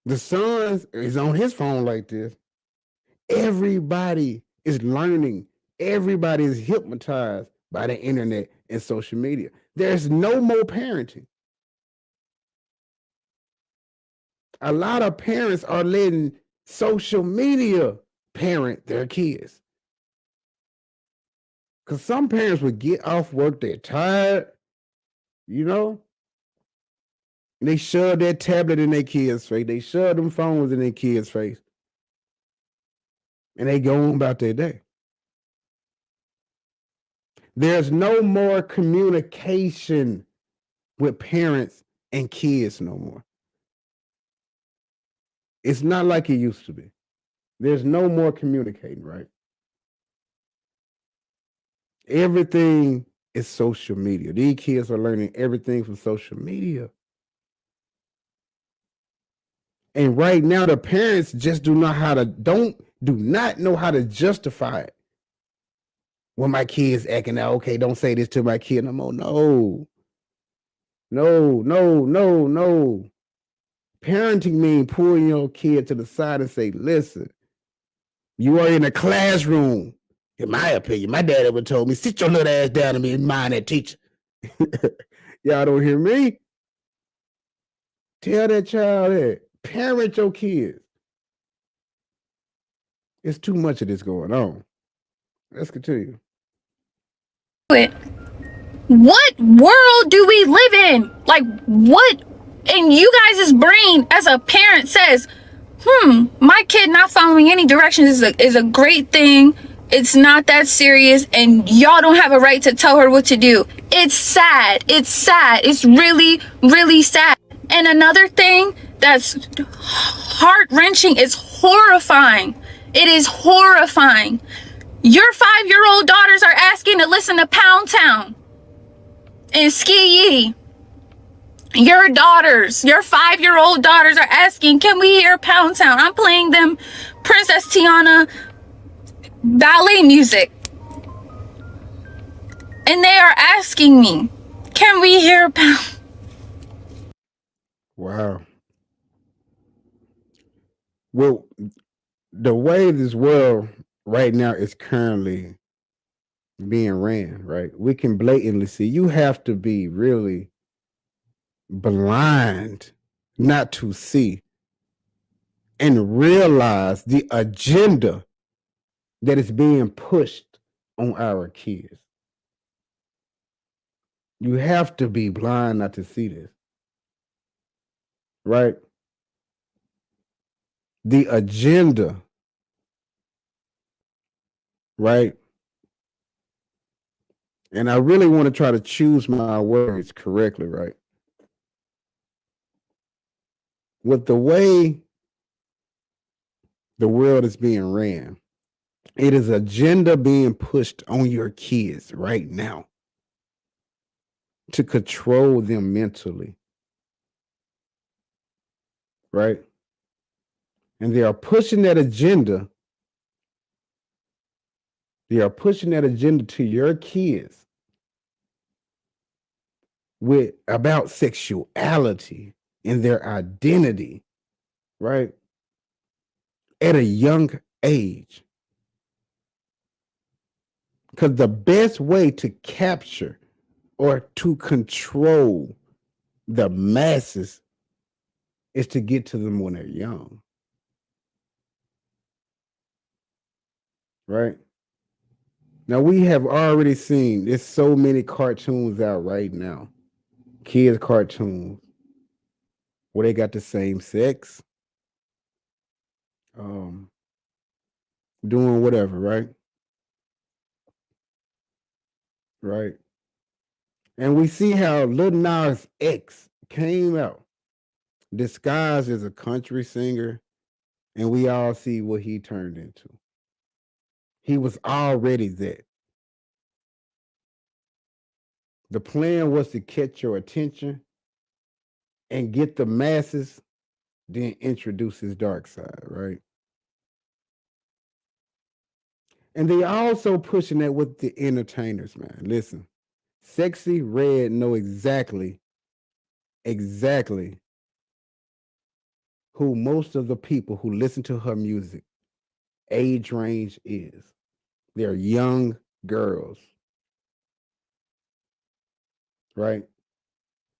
A: The son is on his phone like this. Everybody is learning. Everybody is hypnotized by the internet and social media. There's no more parenting. A lot of parents are letting social media parent their kids. Because some parents would get off work, they're tired, you know? And they shove their tablet in their kids' face. They shove them phones in their kids' face. And they go on about their day. There's no more communication with parents and kids no more. It's not like it used to be. There's no more communicating, right? Everything is social media. These kids are learning everything from social media. And right now, the parents just do not know how to justify it. When my kid's acting out, okay, don't say this to my kid no more. No. Parenting means pulling your kid to the side and say, listen, you are in a classroom. In my opinion, my dad ever told me, sit your little ass down and mind that teacher. Y'all don't hear me? Tell that child that. Parent your kids. It's too much of this going on. Let's continue.
N: it. What world do we live in? Like, what in you guys' brain as a parent says, my kid not following any directions is a great thing. It's not that serious, and y'all don't have a right to tell her what to do. It's sad. It's sad. It's really, really sad. And another thing that's heart-wrenching is horrifying. It is horrifying. Your 5-year-old daughters are asking to listen to Pound Town and Ski Yee. Your 5-year-old daughters are asking, can we hear Pound Town? I'm playing them Princess Tiana ballet music. And they are asking me, can we hear Pound?
A: Wow. Well, the way this world right now is currently being ran, right? We can blatantly see you have to be really blind not to see and realize the agenda that is being pushed on our kids. You have to be blind not to see this, right? The agenda, right? And I really want to try to choose my words correctly, right? With the way the world is being ran, it is agenda being pushed on your kids right now to control them mentally, right? And they are pushing that agenda. They are pushing that agenda to your kids with about sexuality and their identity, right? At a young age. Because the best way to capture or to control the masses is to get to them when they're young. Right? Now we have already seen there's so many cartoons out right now. Kids cartoons where they got the same sex. Doing whatever, right? Right. And we see how Lil Nas X came out disguised as a country singer, and we all see what he turned into. He was already that. The plan was to catch your attention and get the masses, then introduce his dark side, right? And they also pushing that with the entertainers, man. Listen, Sexy Red know exactly who most of the people who listen to her music age range is. They're young girls, right?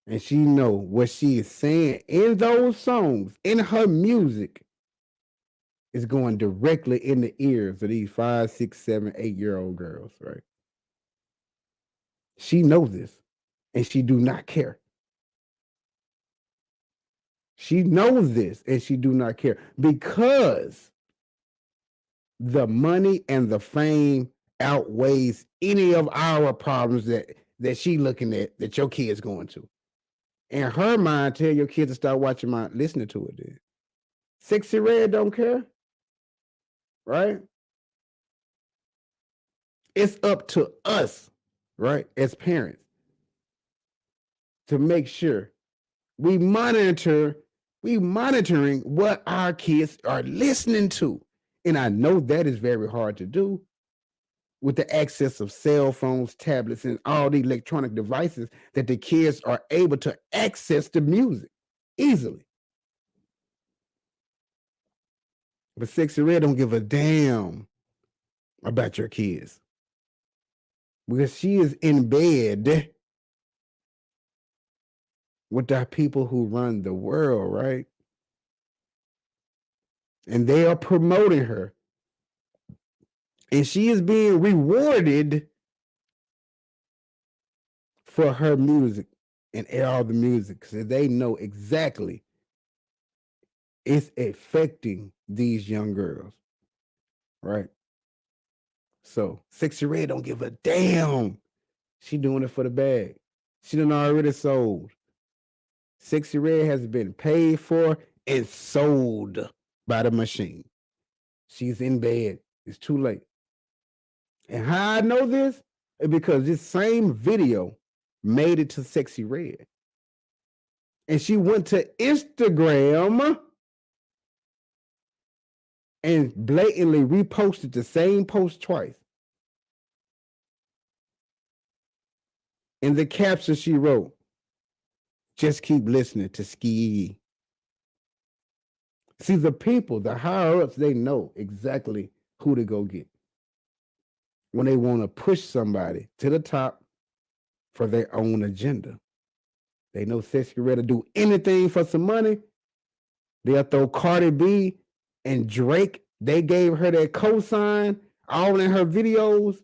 A: And she know what she is saying in those songs, in her music, is going directly in the ears of these 5, 6, 7, 8-year-old girls, right? She knows this, and she do not care. She knows this, and she do not care because the money and the fame outweighs any of our problems that she looking at that your kid's going to. In her mind, tell your kids to start listening to it then. Sexy Red don't care, right? It's up to us, right, as parents, to make sure we monitoring what our kids are listening to. And I know that is very hard to do with the access of cell phones, tablets, and all the electronic devices that the kids are able to access the music easily. But Sexy Red don't give a damn about your kids because she is in bed with the people who run the world, right? And they are promoting her. And she is being rewarded for her music and air all the music because they know exactly it's affecting these young girls, right? So Sexy Red don't give a damn. She doing it for the bag. She done already sold. Sexy Red has been paid for and sold by the machine. She's in bed. It's too late. And how I know this is because this same video made it to Sexy Red. And she went to Instagram and blatantly reposted the same post twice. In the caption, she wrote, "Just keep listening to Ski." See, the people, the higher ups, they know exactly who to go get when they want to push somebody to the top for their own agenda. They know Sexy Red to do anything for some money. They'll throw Cardi B and Drake. They gave her that cosign all in her videos.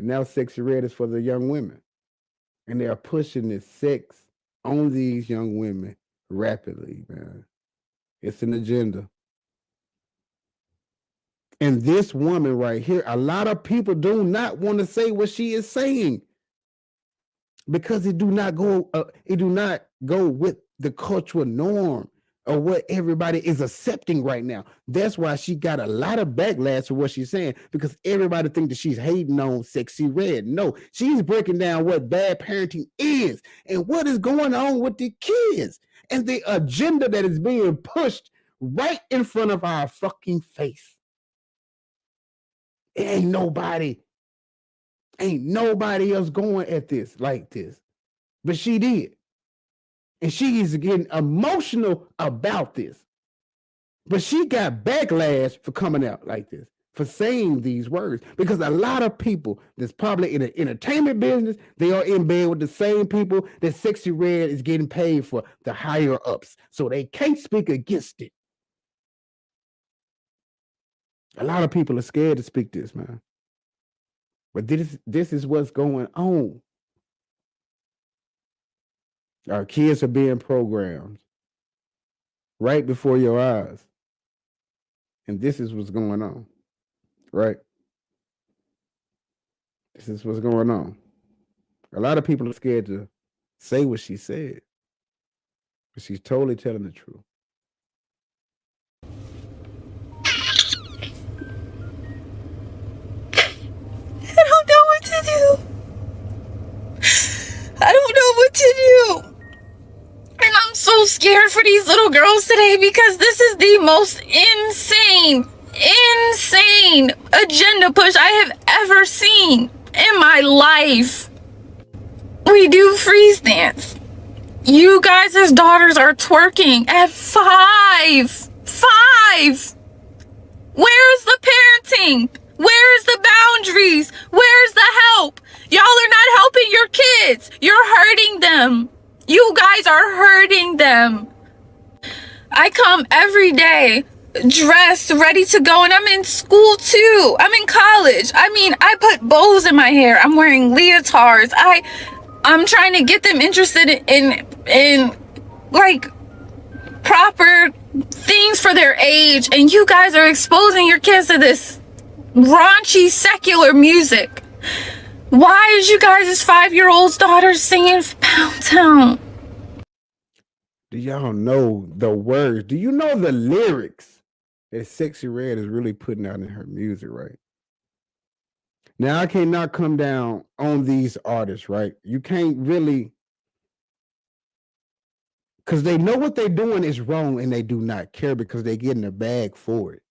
A: And now Sexy Red is for the young women. And they are pushing this sex on these young women rapidly, man. It's an agenda. And this woman right here, a lot of people do not want to say what she is saying because it do not go with the cultural norm or what everybody is accepting right now. That's why she got a lot of backlash for what she's saying, because everybody thinks that she's hating on Sexy Red. No, she's breaking down what bad parenting is and what is going on with the kids and the agenda that is being pushed right in front of our fucking face. Ain't nobody else going at this like this. But she did. And she is getting emotional about this. But she got backlash for coming out like this, for saying these words. Because a lot of people that's probably in the entertainment business, they are in bed with the same people that Sexy Red is getting paid for, the higher ups. So they can't speak against it. A lot of people are scared to speak this, man. But this is what's going on. Our kids are being programmed right before your eyes. And this is what's going on, right? This is what's going on. A lot of people are scared to say what she said, but she's totally telling the truth.
N: I don't know what to do. I don't know what to do. And I'm so scared for these little girls today because this is the most insane agenda push I have ever seen in my life. We do freeze dance. You guys' daughters are twerking at 5. 5. Where's the parenting? Where's the boundaries? Where's the help? Y'all are not helping your kids. You're hurting them. You guys are hurting them. I come every day dressed, ready to go, and I'm in school too. I'm in college. I mean, I put bows in my hair. I'm wearing leotards. I'm trying to get them interested in like proper things for their age, and you guys are exposing your kids to this raunchy secular music. Why is you guys' 5-year-old's daughter singing Pound Town?
A: Do y'all know the words? Do you know the lyrics that Sexy Red is really putting out in her music, right? Now, I cannot come down on these artists, right? You can't really, because they know what they're doing is wrong and they do not care because they're getting a bag for it.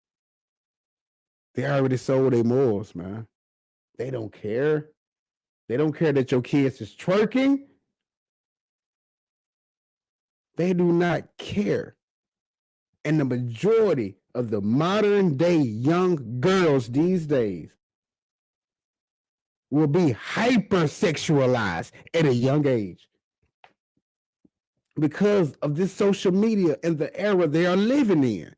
A: They already sold their morals, man. They don't care. They don't care that your kids is twerking. They do not care. And the majority of the modern day young girls these days will be hypersexualized at a young age because of this social media and the era they are living in.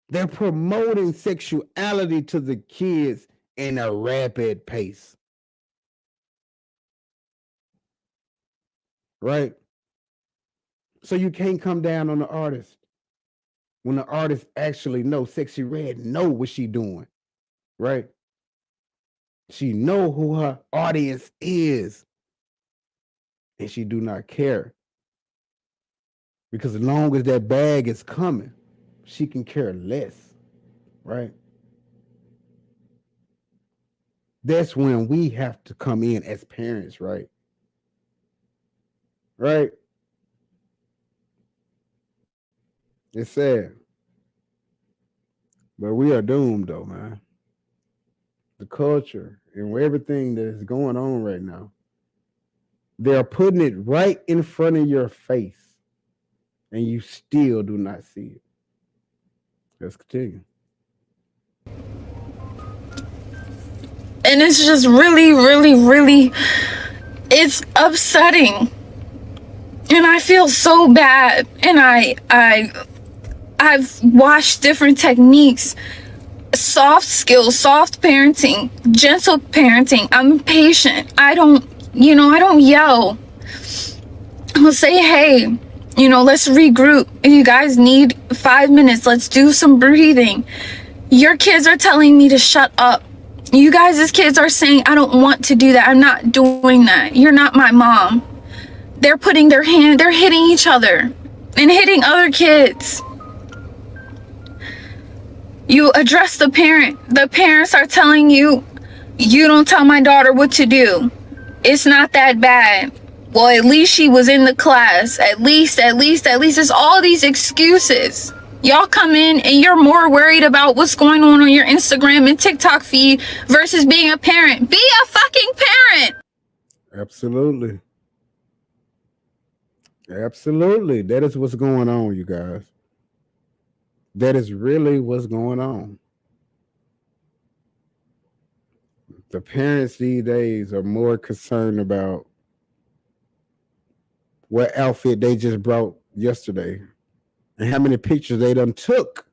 A: They're promoting sexuality to the kids in a rapid pace. right? So you can't come down on the artist when the artist actually know Sexy Red know what she doing, right? She know who her audience is, and she do not care. Because as long as that bag is coming, she can care less, right? That's when we have to come in as parents, right? Right? It's sad. But we are doomed though, man. The culture and everything that is going on right now, they're putting it right in front of your face, and you still do not see it. Let's continue.
N: And it's just really, really, really, it's upsetting. And I feel so bad. And I've watched different techniques, soft skills, soft parenting, gentle parenting. I'm patient. I don't yell. I'll say, hey, let's regroup. If you guys need 5 minutes, let's do some breathing. Your kids are telling me to shut up. You guys as kids are saying, I don't want to do that. I'm not doing that. You're not my mom. They're putting they're hitting each other and hitting other kids. You address the parent. The parents are telling you, you don't tell my daughter what to do. It's not that bad. Well, at least she was in the class. At least. It's all these excuses. Y'all come in and you're more worried about what's going on your Instagram and TikTok feed versus being a parent. Be a fucking parent.
A: Absolutely. Absolutely. That is what's going on, you guys. That is really what's going on. The parents these days are more concerned about what outfit they just brought yesterday and how many pictures they done took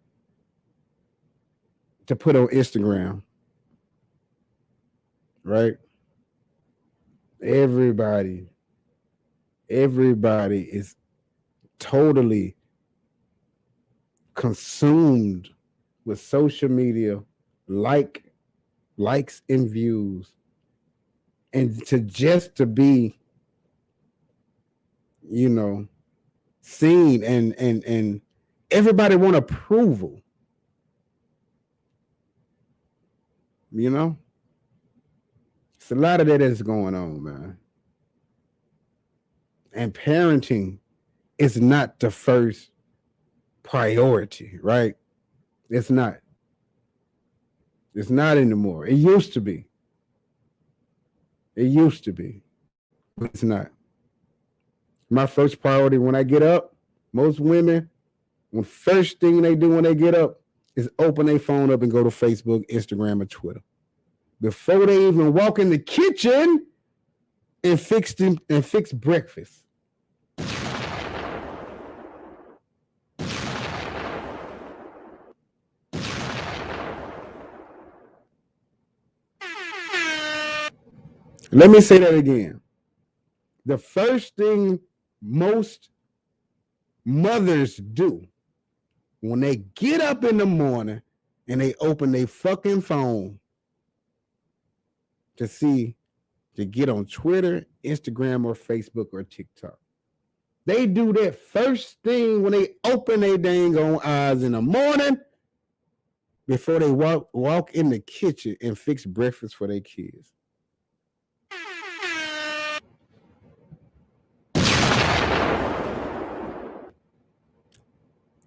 A: to put on Instagram. Right? Everybody is totally consumed with social media, likes and views, and to be, seen, and everybody want approval. It's a lot of that is going on, man. And parenting is not the first priority, right? It's not. It's not anymore. It used to be. But it's not. My first priority when I get up, most women, the first thing they do when they get up is open their phone up and go to Facebook, Instagram, or Twitter. Before they even walk in the kitchen and fix breakfast. Let me say that again. The first thing most mothers do when they get up in the morning and they open their fucking phone to get on Twitter, Instagram, or Facebook, or TikTok. They do that first thing when they open their dang on eyes in the morning before they walk in the kitchen and fix breakfast for their kids.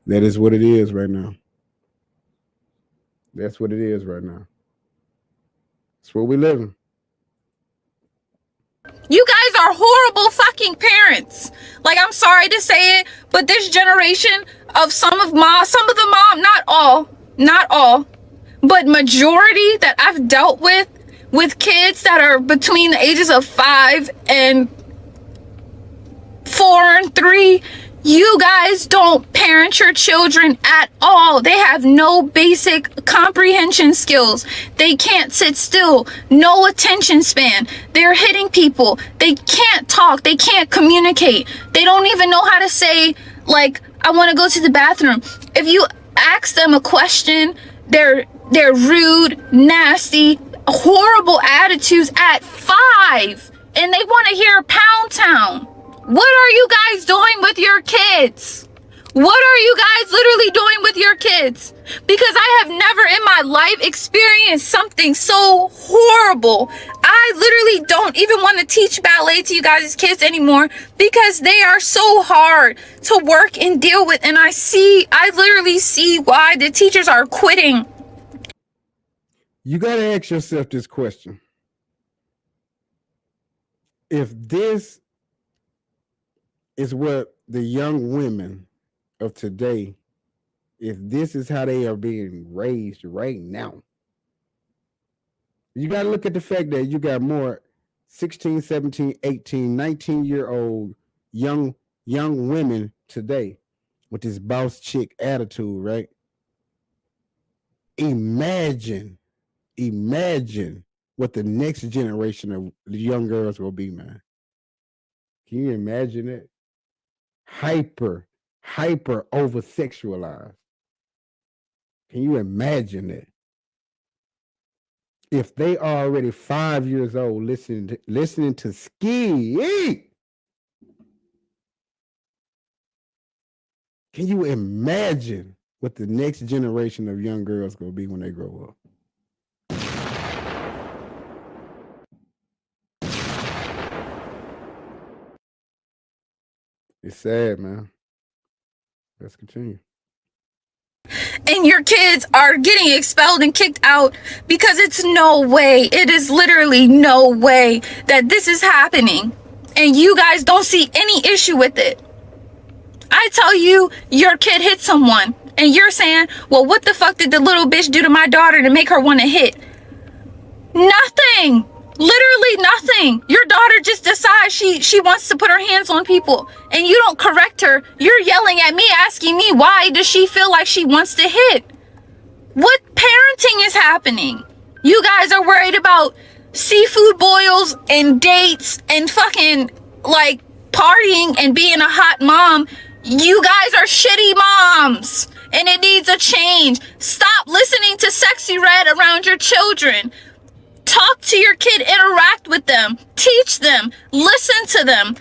A: That is what it is right now. That's what it is right now. That's what we living.
N: You guys are horrible fucking parents. Like, I'm sorry to say it, but this generation of some of the mom, not all, but majority that I've dealt with kids that are between the ages of 5 and 4 and 3, You guys don't parent your children at all. They have no basic comprehension skills. They can't sit still. No attention span. They're hitting people. They can't talk. They can't communicate. They don't even know how to say, like, I want to go to the bathroom. If you ask them a question, they're rude, nasty, horrible attitudes at 5. And they want to hear Pound Town. What are you guys doing with your kids? What are you guys literally doing with your kids? Because I have never in my life experienced something so horrible. I literally don't even want to teach ballet to you guys' kids anymore because they are so hard to work and deal with. And I literally see why the teachers are quitting.
A: You got to ask yourself this question. If this is what the young women of today, if this is how they are being raised right now, you got to look at the fact that you got more 16, 17, 18, 19-year-old young women today with this boss chick attitude, right? Imagine what the next generation of young girls will be, man. Can you imagine it? Hyper over sexualized. Can you imagine it? If they are already 5 years old listening to ski, can you imagine what the next generation of young girls gonna be when they grow up? It's sad, man. Let's continue.
N: And your kids are getting expelled and kicked out because it's no way, it is literally no way that this is happening. And you guys don't see any issue with it. I tell you, your kid hit someone and you're saying, well, what the fuck did the little bitch do to my daughter to make her want to hit? Nothing. Literally nothing. Your daughter just decides she wants to put her hands on people and you don't correct her. You're yelling at me, asking me, why does she feel like she wants to hit? What parenting is happening? You guys are worried about seafood boils and dates and fucking like partying and being a hot mom. You guys are shitty moms and it needs a change. Stop listening to Sexy Red around your children. Talk to your kid, interact with them, teach them, listen to them,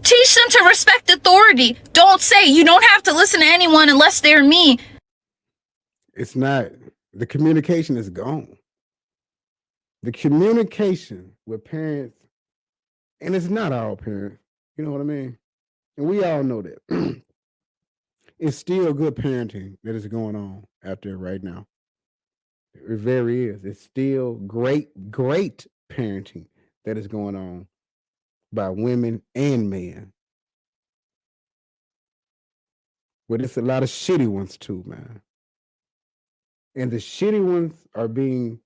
N: teach them to respect authority. Don't say you don't have to listen to anyone unless they're me.
A: It's not, the communication is gone. The communication with parents, and it's not all parents, you know what I mean? And we all know that. It's still good parenting that is going on out there right now. It very is. It's still great parenting that is going on by women and men. But it's a lot of shitty ones too, man. And the shitty ones are being,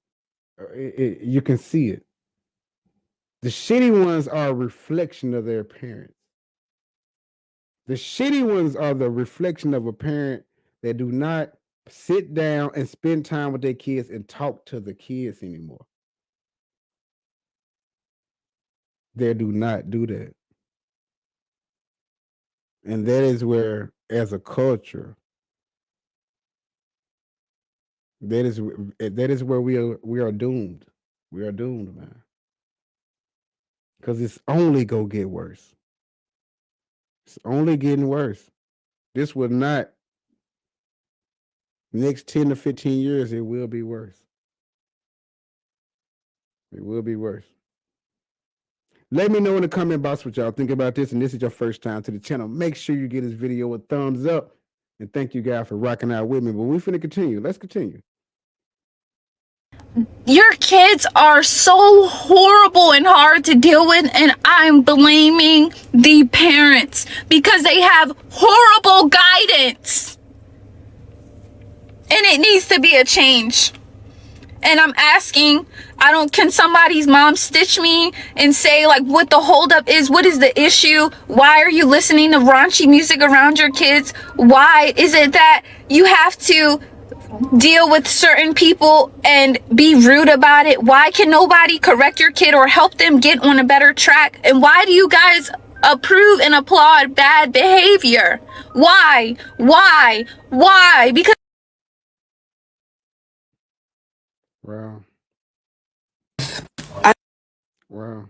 A: you can see it. The shitty ones are a reflection of their parents. The shitty ones are the reflection of a parent that do not sit down and spend time with their kids and talk to the kids anymore. They do not do that. And that is where, as a culture, that is where we are doomed. We are doomed, man. Because it's only gonna get worse. It's only getting worse. This will not, next 10 to 15 years, it will be worse. It will be worse. Let me know in the comment box what y'all think about this, and this is your first time to the channel. Make sure you give this video a thumbs up, and thank you guys for rocking out with me. But we're finna continue. Let's continue.
N: Your kids are so horrible and hard to deal with, and I'm blaming the parents because they have horrible guidance. And it needs to be a change. And I'm asking, can somebody's mom stitch me and say like what the holdup is? What is the issue? Why are you listening to raunchy music around your kids? Why is it that you have to deal with certain people and be rude about it? Why can nobody correct your kid or help them get on a better track? And why do you guys approve and applaud bad behavior? Why? Because
A: Wow. Wow.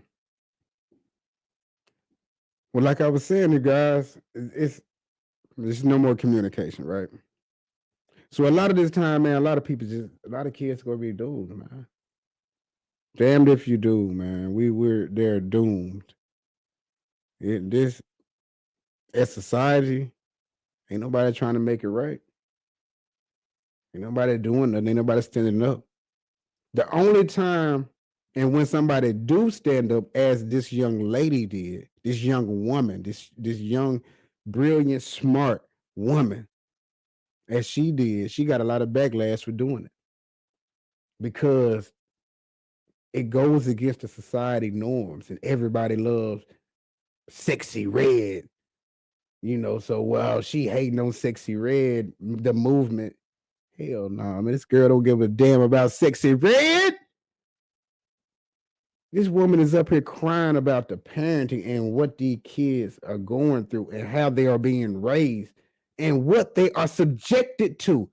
A: Well, like I was saying, you guys, there's no more communication, right? So a lot of this time, man, a lot of kids gonna be doomed, man. Damned if you do, man. They're doomed. As society, ain't nobody trying to make it right. Ain't nobody doing nothing. Ain't nobody standing up. The only time and when somebody do stand up, as this young lady did, this young woman, this young, brilliant, smart woman, as she did, she got a lot of backlash for doing it because it goes against the society norms, and everybody loves Sexy Red. So while she hating on Sexy Red, the movement, hell no, man, this girl don't give a damn about Sexy Red. This woman is up here crying about the parenting and what these kids are going through and how they are being raised and what they are subjected to.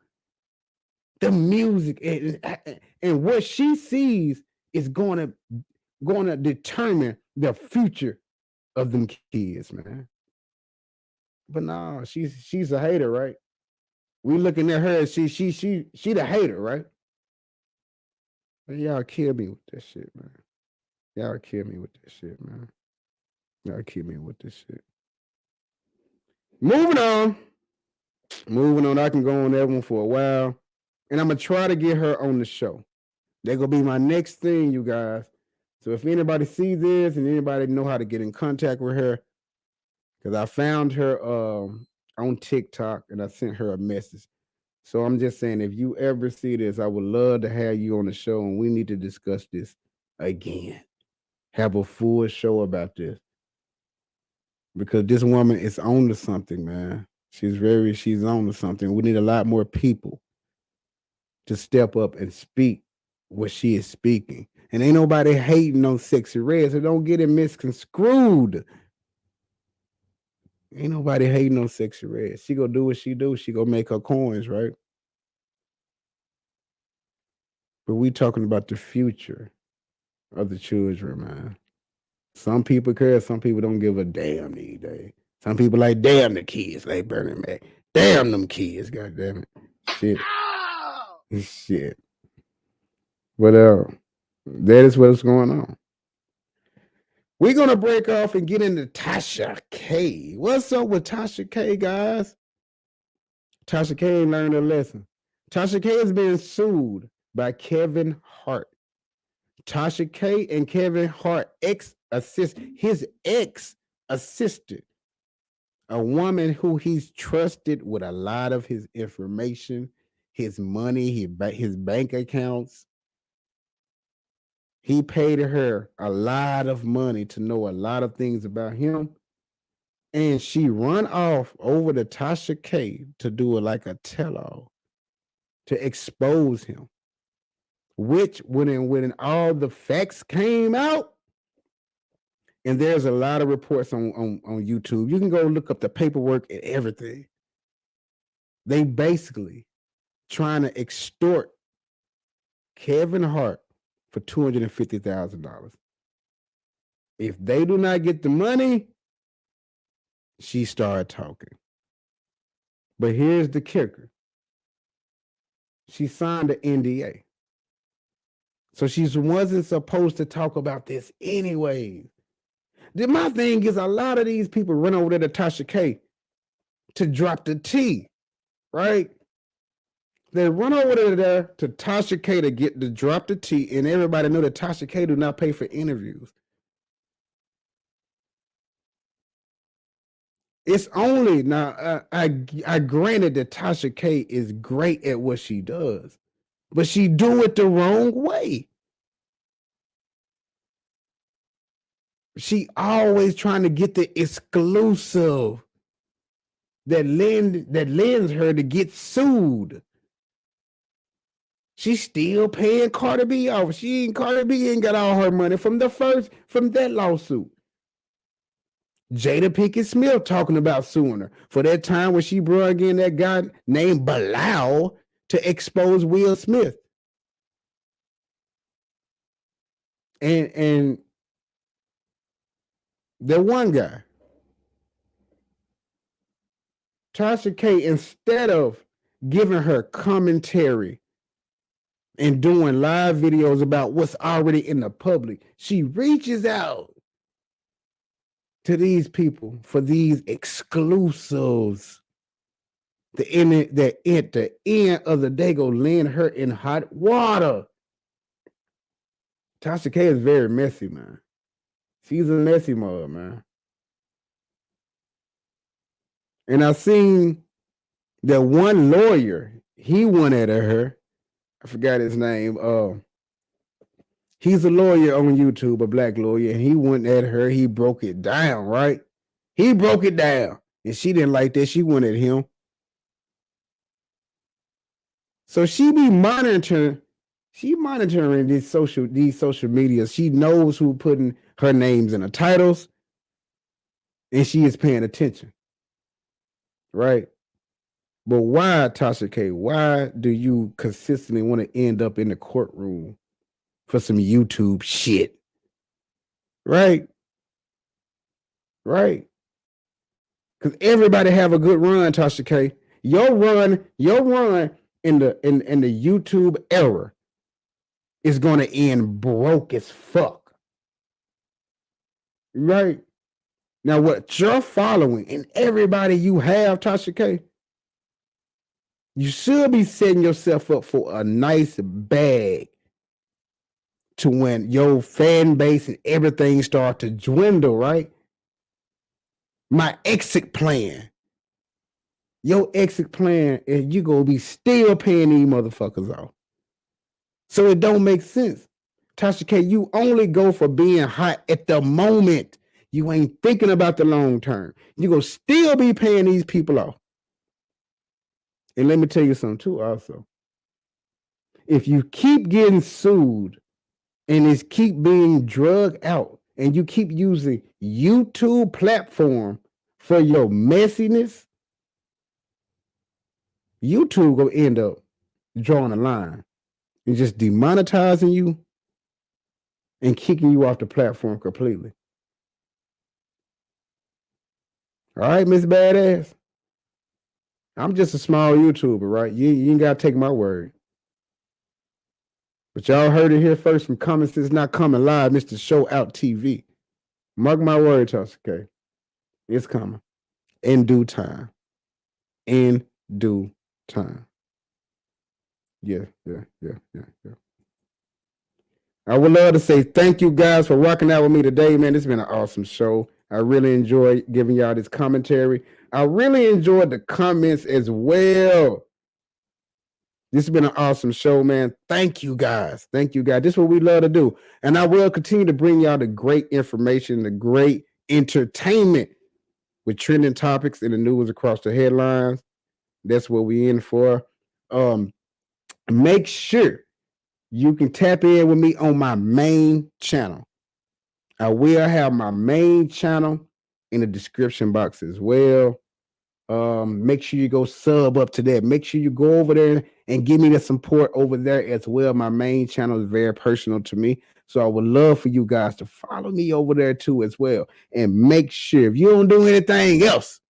A: The music and what she sees is going to determine the future of them kids, man. But no, she's a hater, right? We looking at her, she the hater, right? But y'all kill me with this shit, man. Y'all kill me with this shit, man. Y'all kill me with this shit. Moving on. I can go on that one for a while. And I'm going to try to get her on the show. They're going to be my next thing, you guys. So if anybody sees this and anybody know how to get in contact with her, because I found her on TikTok and I sent her a message. So I'm just saying, if you ever see this, I would love to have you on the show and we need to discuss this again. Have a full show about this. Because this woman is on to something, man. She's on to something. We need a lot more people to step up and speak what she is speaking. And ain't nobody hating on Sexy Red, so don't get it misconstrued. Ain't nobody hating on Sexy Red. She gonna do what she do. She gonna make her coins, right? But we talking about the future of the children, man. Some people care. Some people don't give a damn these days. Some people like, damn the kids, like Bernie Mac. Damn them kids, goddamn it. Shit. But that is what's going on. We're gonna break off and get into Tasha K. What's up with Tasha K, guys? Tasha K ain't learned a lesson. Tasha K is being sued by Kevin Hart. Tasha K and Kevin Hart his ex-assistant, a woman who he's trusted with a lot of his information, his money, his bank accounts. He paid her a lot of money to know a lot of things about him. And she run off over to Tasha K to do it like a tell-all, to expose him. Which when all the facts came out, and there's a lot of reports on YouTube. You can go look up the paperwork and everything. They basically trying to extort Kevin Hart for $250,000. If they do not get the money, she started talking. But here's the kicker. She signed an NDA. So she wasn't supposed to talk about this anyway. My thing is, a lot of these people run over there to Tasha K to drop the T, right? They run over there to Tasha K to drop the T, and everybody know that Tasha K do not pay for interviews. It's only now. I granted that Tasha K is great at what she does, but she do it the wrong way. She always trying to get the exclusive that lends her to get sued. She's still paying Cardi B off. Cardi B ain't got all her money from that lawsuit. Jada Pinkett Smith talking about suing her for that time when she brought in that guy named Ballet to expose Will Smith. And the one guy, Tasha K, instead of giving her commentary and doing live videos about what's already in the public, she reaches out to these people for these exclusives. The end of the day go land her in hot water. Tasha K is very messy, man. She's a messy mother, man. And I seen that one lawyer, he went at her. I forgot his name. He's a lawyer on YouTube, a black lawyer, and he went at her. He broke it down, right? He broke it down, and she didn't like that. She went at him. So she be monitoring. She monitoring these social media. She knows who putting her names in the titles, and she is paying attention, right? But why, Tasha K? Why do you consistently want to end up in the courtroom for some YouTube shit? Right? Right? Because everybody have a good run, Tasha K. Your run in the YouTube era is going to end broke as fuck. Right? Now, what you're following and everybody you have, Tasha K, you should be setting yourself up for a nice bag to when your fan base and everything start to dwindle, right? My exit plan. Your exit plan is you gonna be still paying these motherfuckers off. So it don't make sense. Tasha K, you only go for being hot at the moment. You ain't thinking about the long term. You gonna still be paying these people off. And let me tell you something too also. If you keep getting sued and it's keep being drug out and you keep using YouTube platform for your messiness, YouTube gonna end up drawing a line and just demonetizing you and kicking you off the platform completely. All right, Miss Badass. I'm just a small YouTuber, right? You ain't gotta take my word. But y'all heard it here first from Coming Sense Not Coming Live, Mr. Show Out TV. Mark my word, Tasha K. It's coming. In due time. In due time. Yeah. I would love to say thank you guys for rocking out with me today, man. It's been an awesome show. I really enjoy giving y'all this commentary. I really enjoyed the comments as well. This has been an awesome show, man. Thank you guys. Thank you guys. This is what we love to do. And I will continue to bring y'all the great information, the great entertainment with trending topics in the news across the headlines. That's what we in for. Make sure you can tap in with me on my main channel. I will have my main channel in the description box as well. Make sure you go sub up to that. Make sure you go over there and give me the support over there as well. My main channel is very personal to me. So I would love for you guys to follow me over there too as well. And make sure if you don't do anything else,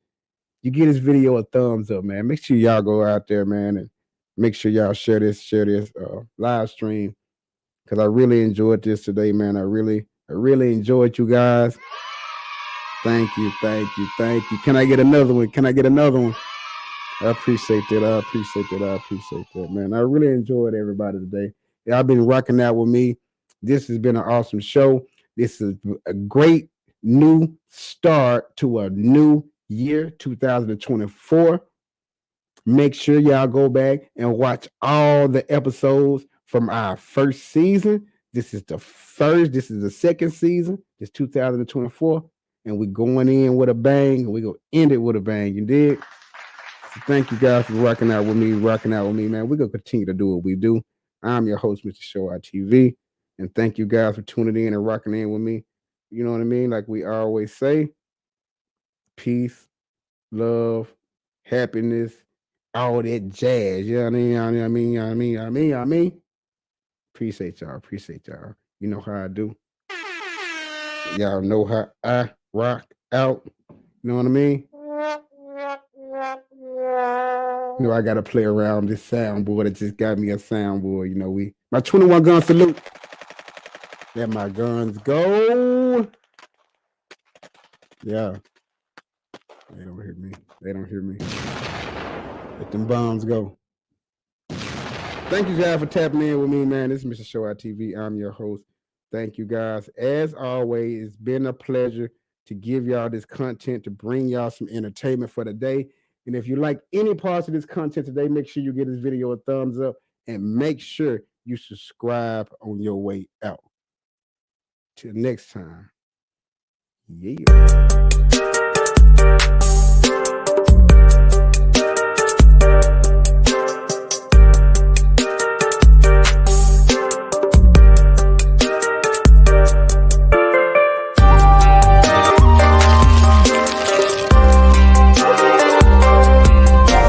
A: you give this video a thumbs up, man. Make sure y'all go out there, man, and make sure y'all share this live stream. Because I really enjoyed this today, man. I really enjoyed you guys. Thank you. Can I get another one? I appreciate that. Man. I really enjoyed everybody today. Y'all been rocking out with me. This has been an awesome show. This is a great new start to a new year, 2024. Make sure y'all go back and watch all the episodes from our first season. This is the second season. It's 2024. And we're going in with a bang, and we're going to end it with a bang. You dig? So thank you guys for rocking out with me, man. We're going to continue to do what we do. I'm your host, Mr. Show Out TV. And thank you guys for tuning in and rocking in with me. You know what I mean? Like we always say, peace, love, happiness, all that jazz. You know what I mean? Appreciate y'all. You know how I do. Y'all know how I rock out. You know what I mean? You know, I gotta play around this soundboard. It just got me a soundboard. You know, my 21 gun salute. Let my guns go. Yeah. They don't hear me. Let them bombs go. Thank you guys for tapping in with me, man. This is Mr. Show Out TV. I'm your host. Thank you guys. As always, it's been a pleasure to give y'all this content, to bring y'all some entertainment for the day. And if you like any parts of this content today, make sure you give this video a thumbs up and make sure you subscribe on your way out. Till next time. Yeah.